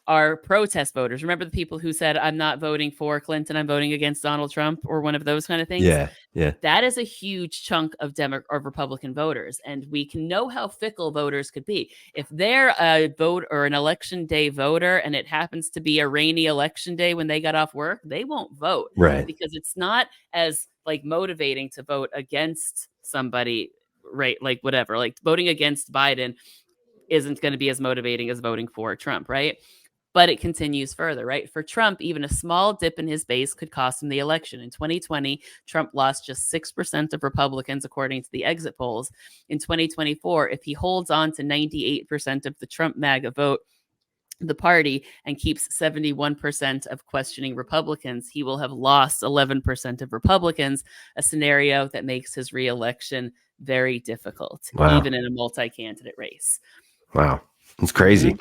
are protest voters. Remember the people who said, I'm not voting for Clinton, I'm voting against Donald Trump, or one of those kind of things? Yeah. Yeah. That is a huge chunk of Republican voters, and we can know how fickle voters could be. If they're a vote or an election day voter, and it happens to be a rainy election day when they got off work, they won't vote, Right. because it's not as like motivating to vote against somebody, right? Like whatever, like voting against Biden isn't going to be as motivating as voting for Trump, right? But it continues further, right? For Trump, even a small dip in his base could cost him the election. In 2020, Trump lost just 6% of Republicans, according to the exit polls. In 2024, if he holds on to 98% of the Trump MAGA vote, the party, and keeps 71% of questioning Republicans, he will have lost 11% of Republicans, a scenario that makes his reelection very difficult, Wow. even in a multi-candidate race. Wow. It's crazy.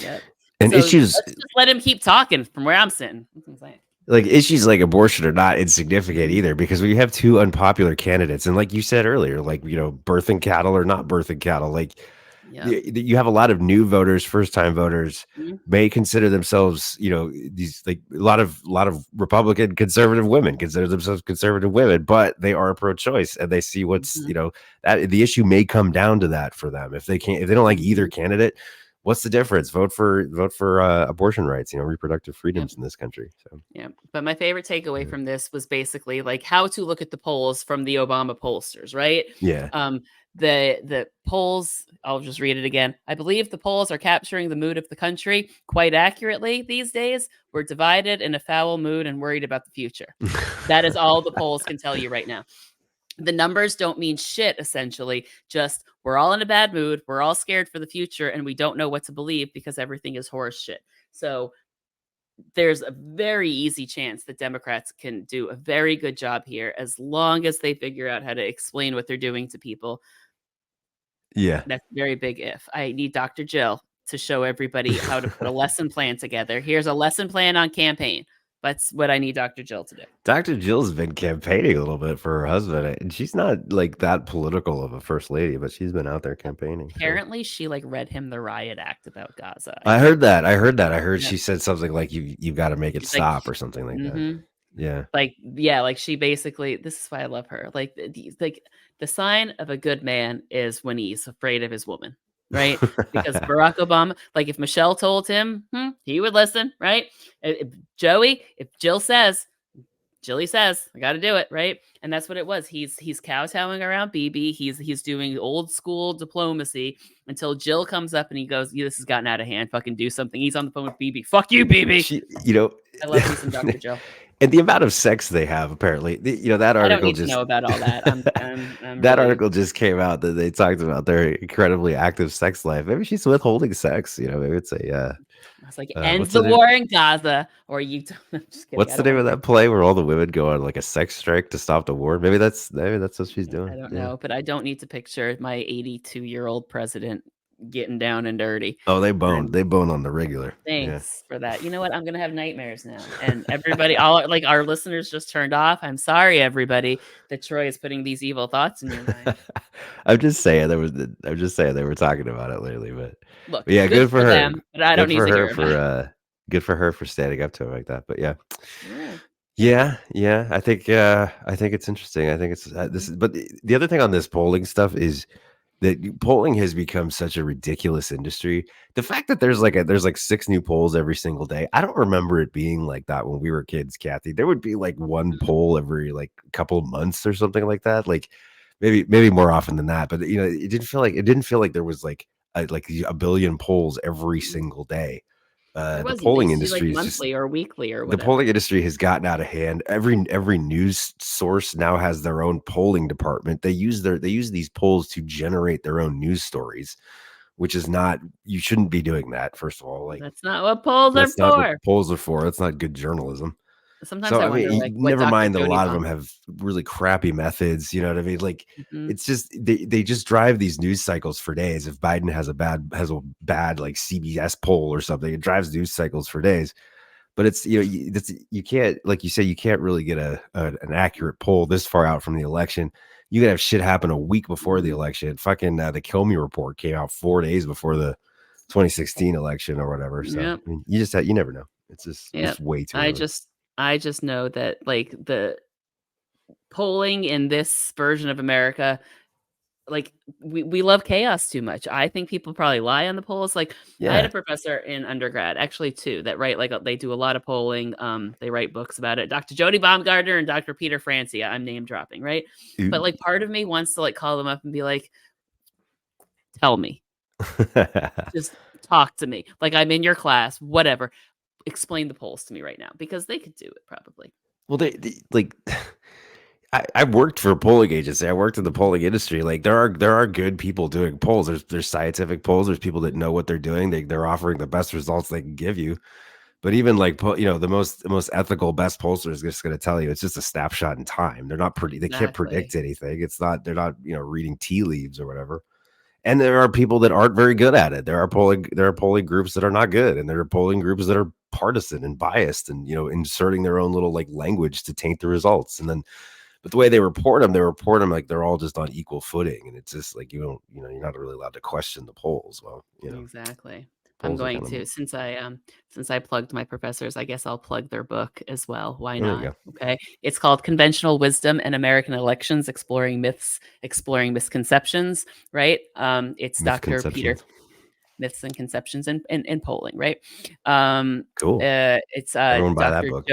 Yep. And So issues let's just let him keep talking from where I'm sitting. That's what I'm saying. like issues like abortion are not insignificant either, because we have two unpopular candidates. And like you said earlier, like, birthing cattle or not birthing cattle, like Yeah. you have a lot of new voters, first time voters Mhm. may consider themselves, these like a lot of Republican conservative women consider themselves conservative women, but they are pro-choice and they see what's, Mhm. that the issue may come down to that for them. If they don't like either candidate, what's the difference? Vote for abortion rights, reproductive freedoms in this country. So Yeah. But my favorite takeaway Yeah. from this was basically like how to look at the polls from the Obama pollsters, right? yeah. The polls, I'll just read it again. I believe the polls are capturing the mood of the country quite accurately these days. We're divided, in a foul mood, and worried about the future. That is all the polls can tell you right now. The numbers don't mean shit, essentially. Just we're all in a bad mood. We're all scared for the future, and we don't know what to believe because everything is horse shit. So there's a very easy chance that Democrats can do a very good job here as long as they figure out how to explain what they're doing to people. Yeah. That's a very big if. I need Dr. Jill to show everybody how to put a lesson plan together. Here's a lesson plan on campaign. That's what I need Dr. Jill to do. Dr. Jill's been campaigning a little bit for her husband, and she's not like that political of a first lady, but she's been out there campaigning. So. Apparently, she like read him the riot act about Gaza. I heard that. I heard Yeah. she said something like you've got to make it She's like, stop or something like that. Yeah. Like she basically, this is why I love her. Like the sign of a good man is when he's afraid of his woman, right? Because Barack Obama, like if Michelle told him, he would listen, right? If Jill says, I got to do it, right? And that's what it was. He's kowtowing around Bibi. He's doing old school diplomacy until Jill comes up and he goes, this has gotten out of hand. Fucking do something. He's on the phone with Bibi. Fuck you, Bibi. I love me some Dr. Jill. And the amount of sex they have, apparently, that article I don't need to know about all that. I'm that really... article just came out that they talked about their incredibly active sex life. Maybe she's withholding sex. Maybe it's a. I was like, ends the war in Gaza, or you. I'm just kidding. What's the name of that play where all the women go on like a sex strike to stop the war? Maybe that's what she's doing. I don't know, but I don't need to picture my 82-year-old president getting down and dirty. Oh, they bone on the regular. Thanks for that. You know what? I'm gonna have nightmares now, and everybody, all like our listeners just turned off. I'm sorry, everybody, that Troy is putting these evil thoughts in your mind. I'm just saying they were talking about it lately, but look, yeah, good for her. Them, but I don't need to hear about it. Good for her for standing up to him like that. But yeah. I think it's interesting. I think it's this. But the other thing on this polling stuff is that polling has become such a ridiculous industry. The fact that there's like 6 new polls every single day. I don't remember it being like that when we were kids, Cathy. There would be like one poll every like couple of months or something like that. Like maybe more often than that. But it didn't feel like there was like a billion polls every single day. The polling industry like monthly or weekly or whatever. The polling industry has gotten out of hand. Every news source now has their own polling department. They use these polls to generate their own news stories, which is not. You shouldn't be doing that. First of all, like that's not what polls are for. Polls are for. That's not good journalism. Sometimes So I I mean, wonder, like, what never Dr. mind that a Jody lot of them Baum. have really crappy methods. You know what I mean? Like, Mhm. it's just they just drive these news cycles for days. If Biden has a bad like CBS poll or something, it drives news cycles for days. But it's you can't, like you say, you can't really get an accurate poll this far out from the election. You could have shit happen a week before the election. Fucking the Comey report came out 4 days before the 2016 election or whatever. So Yep. I mean, you never know. It's Yep. way too I early. just know that, like, the polling in this version of America, like, we love chaos too much. I think people probably lie on the polls. Like, I had Yeah. a professor in undergrad, actually 2, that write, like, they do a lot of polling. They write books about it. Dr. Jody Baumgartner and Dr. Peter Francia. I'm name dropping, right? But, like, part of me wants to, like, call them up and be like, "Tell me. Just talk to me. Like, I'm in your class, whatever. Explain the polls to me right now," because they could do it probably. Well, they like I worked for a polling agency. I worked in the polling industry. Like there are good people doing polls. There's scientific polls. There's people that know what they're doing. They're offering the best results they can give you. But even like the most ethical best pollster is just going to tell you it's just a snapshot in time. They're not pretty. They can't Exactly. predict anything. It's not. They're not reading tea leaves or whatever. And there are people that aren't very good at it. There are polling groups that are not good, and there are polling groups that are partisan and biased, and inserting their own little like language to taint the results. And then, but the way they report them like they're all just on equal footing, and it's just like you're not really allowed to question the polls. Well, Exactly. I'm polls are going kind to, of since I plugged my professors, I guess I'll plug their book as well. Why there you not? go. Okay. It's called Conventional Wisdom in American Elections: Exploring Myths, Exploring Misconceptions, right? It's Dr. Peter Misconceptions. Myths and Conceptions in polling, right? Um, Cool. it's Everyone buy that book.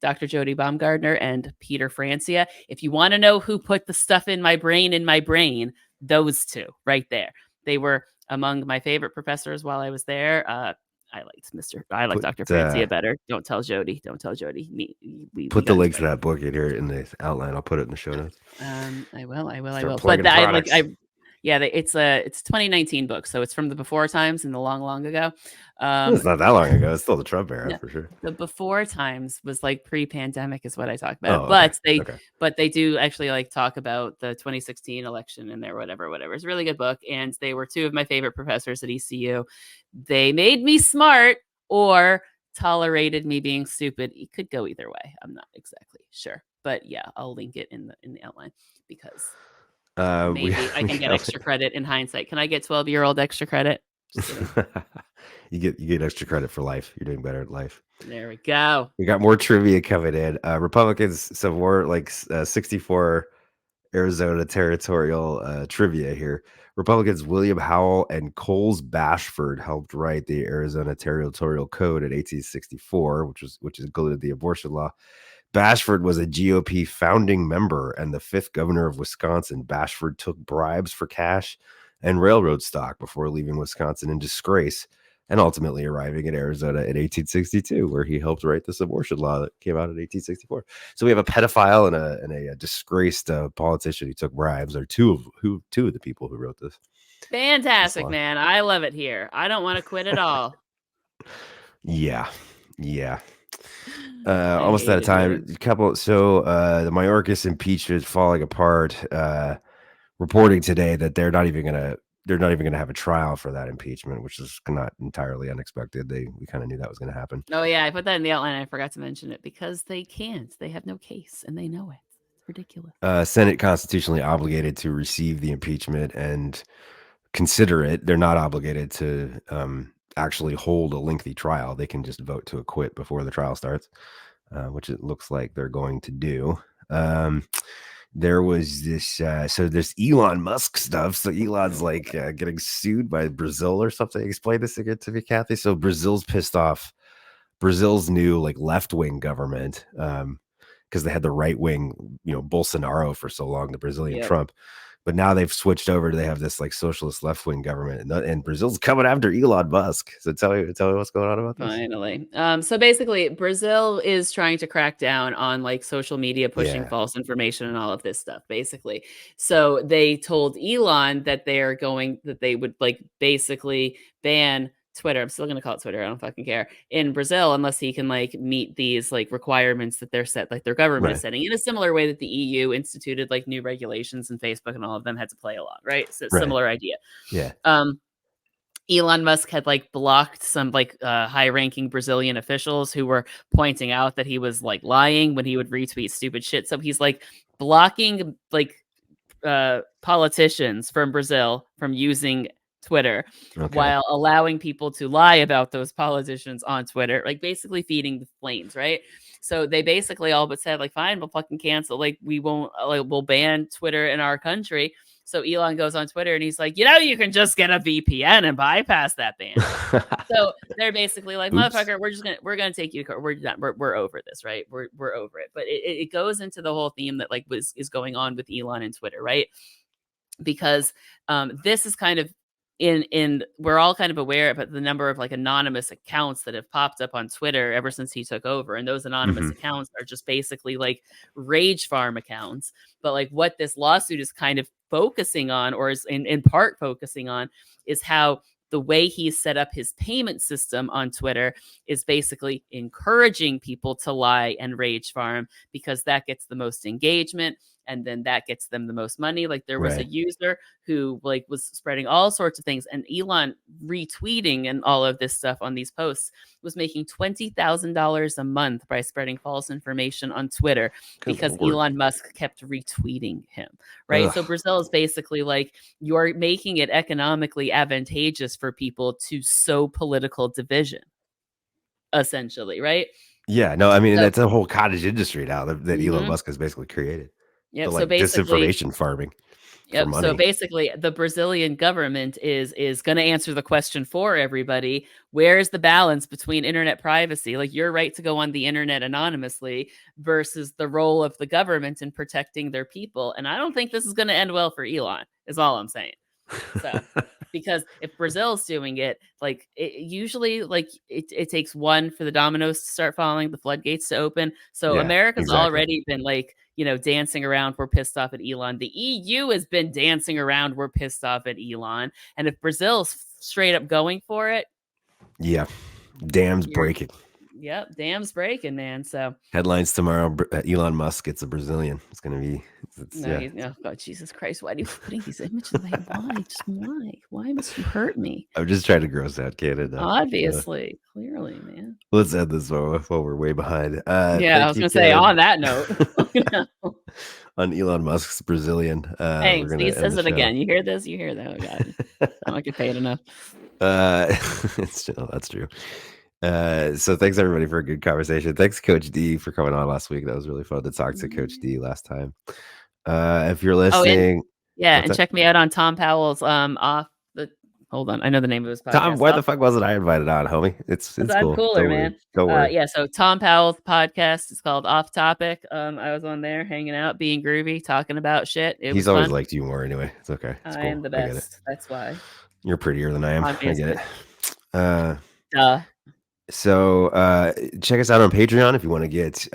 Dr. Jody Baumgardner and Peter Francia. If you want to know who put the stuff in my brain, those two right there. They were among my favorite professors while I was there. I like Put Dr. Francia better. Don't tell Jody. Don't tell Jody. We put the got each link to other. that book in here in the outline. I'll put it in the show notes. I will. Start But plugging products. yeah, it's a 2019 book, so it's from the before times and the long, long ago. It's not that long ago. It's still the Trump era No, for sure. the before times was like pre-pandemic is what I talk about. Oh, okay. But they do actually like talk about the 2016 election in there, whatever. It's a really good book. And they were 2 of my favorite professors at ECU. They made me smart or tolerated me being stupid. It could go either way. I'm not exactly sure. But yeah, I'll link it in the outline because maybe I can get extra credit in hindsight. Can I get 12-year-old extra credit? Just kidding. you get extra credit for life. You're doing better at life. There we go. We got more trivia coming in. Republicans, some more like 64 Arizona territorial trivia here. Republicans William Howell and Coles Bashford helped write the Arizona Territorial Code in 1864, which included the abortion law. Bashford was a GOP founding member and the 5th governor of Wisconsin. Bashford took bribes for cash and railroad stock before leaving Wisconsin in disgrace and ultimately arriving in Arizona in 1862, where he helped write this abortion law that came out in 1864. So we have a pedophile and a disgraced politician who took bribes, are two of the people who wrote this. Fantastic, man. I love it here. I don't want to quit at all. Yeah. I Almost out of hate it time. here. So the Mayorkas impeachment falling apart. Reporting today that they're not even gonna have a trial for that impeachment, which is not entirely unexpected. We kind of knew that was going to happen. Oh yeah, I put that in the outline. I forgot to mention it because they can't. They have no case, and they know it. It's ridiculous. Senate constitutionally obligated to receive the impeachment and consider it. They're not obligated to actually hold a lengthy trial. They can just vote to acquit before the trial starts, which it looks like they're going to do. There was this Elon Musk stuff. So Elon's like getting sued by Brazil or something. Explain this again to me, Kathy. So Brazil's pissed off Brazil's new like left-wing government because they had the right-wing, Bolsonaro for so long, the Brazilian Yep. Trump. But now they've switched over they have this like socialist left-wing government, and Brazil's coming after Elon Musk. So tell me what's going on about this. Finally. So basically, Brazil is trying to crack down on like social media pushing Yeah. false information and all of this stuff, basically. So they told Elon that they would like basically ban Twitter, I'm still going to call it Twitter, I don't fucking care, in Brazil, unless he can like meet these like requirements that they're set, like their government is Right. setting, in a similar way that the EU instituted like new regulations, and Facebook and all of them had to play along, right? So Right. similar idea. Yeah. Elon Musk had like blocked some like high-ranking Brazilian officials who were pointing out that he was like lying when he would retweet stupid shit. So he's like blocking like politicians from Brazil from using Twitter, Okay. while allowing people to lie about those politicians on Twitter, like basically feeding the flames, right? So they basically all but said like, fine, we'll fucking cancel, like we won't, like we'll ban Twitter in our country. So Elon goes on Twitter and he's like, you can just get a VPN and bypass that ban. So they're basically like, Oops. motherfucker, we're gonna take you to court. We're done. We're over this, right? We're over it. But it goes into the whole theme that like is going on with Elon and Twitter, right? Because this is kind of in we're all kind of aware of the number of like anonymous accounts that have popped up on Twitter ever since he took over, and those anonymous accounts are just basically like rage farm accounts. But like what this lawsuit is kind of focusing on, or is in part focusing on, is how the way he's set up his payment system on Twitter is basically encouraging people to lie and rage farm, because that gets the most engagement, and then that gets them the most money. Like there was a Right. user who like was spreading all sorts of things, and Elon retweeting and all of this stuff on these posts was making $20,000 a month by spreading false information on Twitter, Good because Lord. Elon Musk kept retweeting him, right? Ugh. So Brazil is basically like, you're making it economically advantageous for people to sow political division, essentially, right? Yeah, no, I mean, So- that's a whole cottage industry now that Elon Mhm. Musk has basically created. Yep. The So like basically, disinformation farming for Yep. money. So basically, the Brazilian government is going to answer the question for everybody: where is the balance between internet privacy, like your right to go on the internet anonymously, versus the role of the government in protecting their people? And I don't think this is going to end well for Elon, is all I'm saying. So, because if Brazil's doing it, like usually, like it takes one for the dominoes to start falling, the floodgates to open. So Yeah, America's exactly. already been like, dancing around. We're pissed off at Elon. The EU has been dancing around. We're pissed off at Elon. And if Brazil's straight up going for it, Yeah, dams You're- breaking. yep, dam's breaking, man. So Headlines tomorrow: Elon Musk gets a Brazilian. It's gonna be. no, Yeah. oh God, Jesus Christ, why do you keep putting these images? Why? Just why? Why must you hurt me? I'm just trying to gross out Canada. Obviously, clearly, man. Let's end this while we're way behind. Yeah, thank I was you, gonna say, Ken. on that note, On Elon Musk's Brazilian. hey, we're gonna he end says the it show. again. You hear this? You hear that? Oh God, I don't get paid enough. That's true. So thanks everybody for a good conversation. Thanks Coach D for coming on last week. That was really fun to talk to Coach D last time. If you're listening, Yeah, what's and that? check me out on Tom Powell's hold on, I know the name of his podcast. Tom, why the fuck wasn't I invited on, homie? It's I'm cool. cooler, Don't man. worry. Don't worry. Yeah, so Tom Powell's podcast is called Off Topic. I was on there hanging out, being groovy, talking about shit. It He's was always fun. liked you more anyway. It's okay. It's I cool. am the I get it. best. That's why. You're prettier than I am. I Obviously. get it. Duh. So check us out on Patreon if you want to get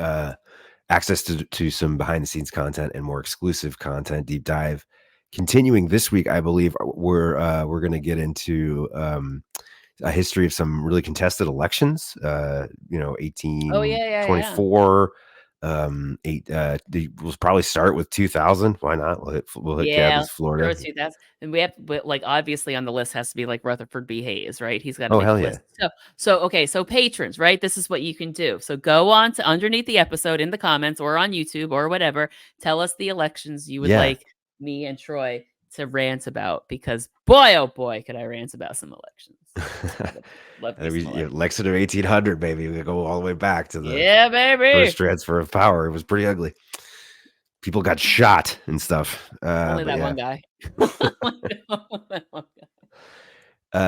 access to some behind the scenes content and more exclusive content. Deep dive continuing this week, I believe we're going to get into a history of some really contested elections. 1824. We'll probably start with 2000. Why not? We'll hit Kathy's Florida. 2000. And we have, but like obviously on the list has to be like Rutherford B. Hayes, right? He's got to Oh, make hell the yeah. list. So patrons, right? This is what you can do. So go on to underneath the episode in the comments or on YouTube or whatever. Tell us the elections you would like me and Troy to rant about, because boy, oh boy, could I rant about some elections. Love me some elections. Lexington 1800, baby. We go all the way back to the baby. first transfer of power. It was pretty ugly. People got shot and stuff. Only that one guy.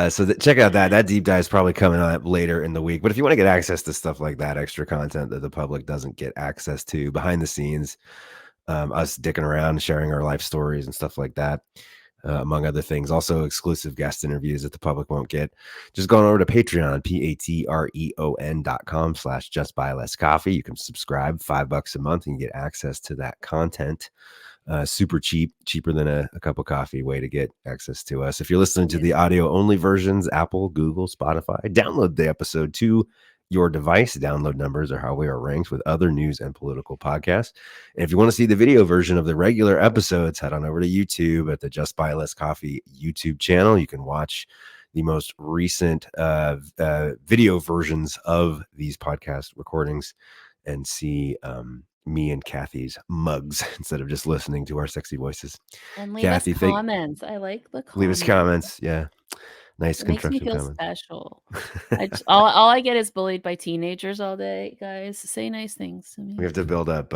So check out that deep dive is probably coming up later in the week. But if you want to get access to stuff like that, extra content that the public doesn't get access to, behind the scenes, us dicking around, sharing our life stories and stuff like that, among other things. Also exclusive guest interviews that the public won't get. Just going over to Patreon, patreon.com/justbuylesscoffee. You can subscribe $5 a month and get access to that content. Super cheaper than a cup of coffee way to get access to us. If you're listening to the audio only versions, Apple, Google, Spotify, download the episode to your device. Download numbers are how we are ranked with other news and political podcasts. And if you want to see the video version of the regular episodes, head on over to YouTube at the Just Buy Less Coffee YouTube channel. You can watch the most recent video versions of these podcast recordings and see me and Cathy's mugs instead of just listening to our sexy voices. And leave Cathy, us comments. I like the comments. Leave us comments. Yeah. Nice It makes me constructive feel comments. special. All I get is bullied by teenagers all day, guys. Say nice things to me. We have to build up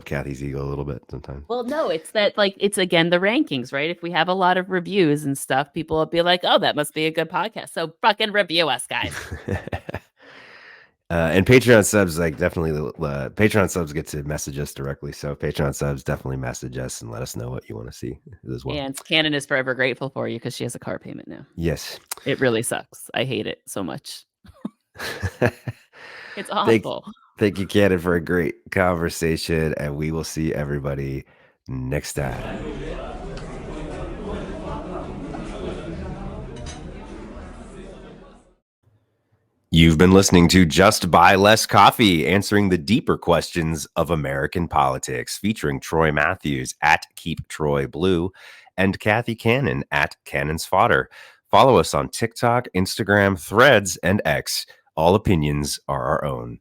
Cathy's ego a little bit sometimes. Well, no, it's that it's again the rankings, right? If we have a lot of reviews and stuff, people will be like, "Oh, that must be a good podcast." So fucking review us, guys. And Patreon subs, definitely Patreon subs get to message us directly. So Patreon subs definitely message us and let us know what you want to see as well. And Cannon is forever grateful for you because she has a car payment now. Yes. It really sucks. I hate it so much. It's awful. Thank you, Cannon, for a great conversation. And we will see everybody next time. You've been listening to Just Buy Less Coffee, answering the deeper questions of American politics, featuring Troy Matthews at Keep Troy Blue and Cathy Cannon at Cannon's Fodder. Follow us on TikTok, Instagram, Threads, and X. All opinions are our own.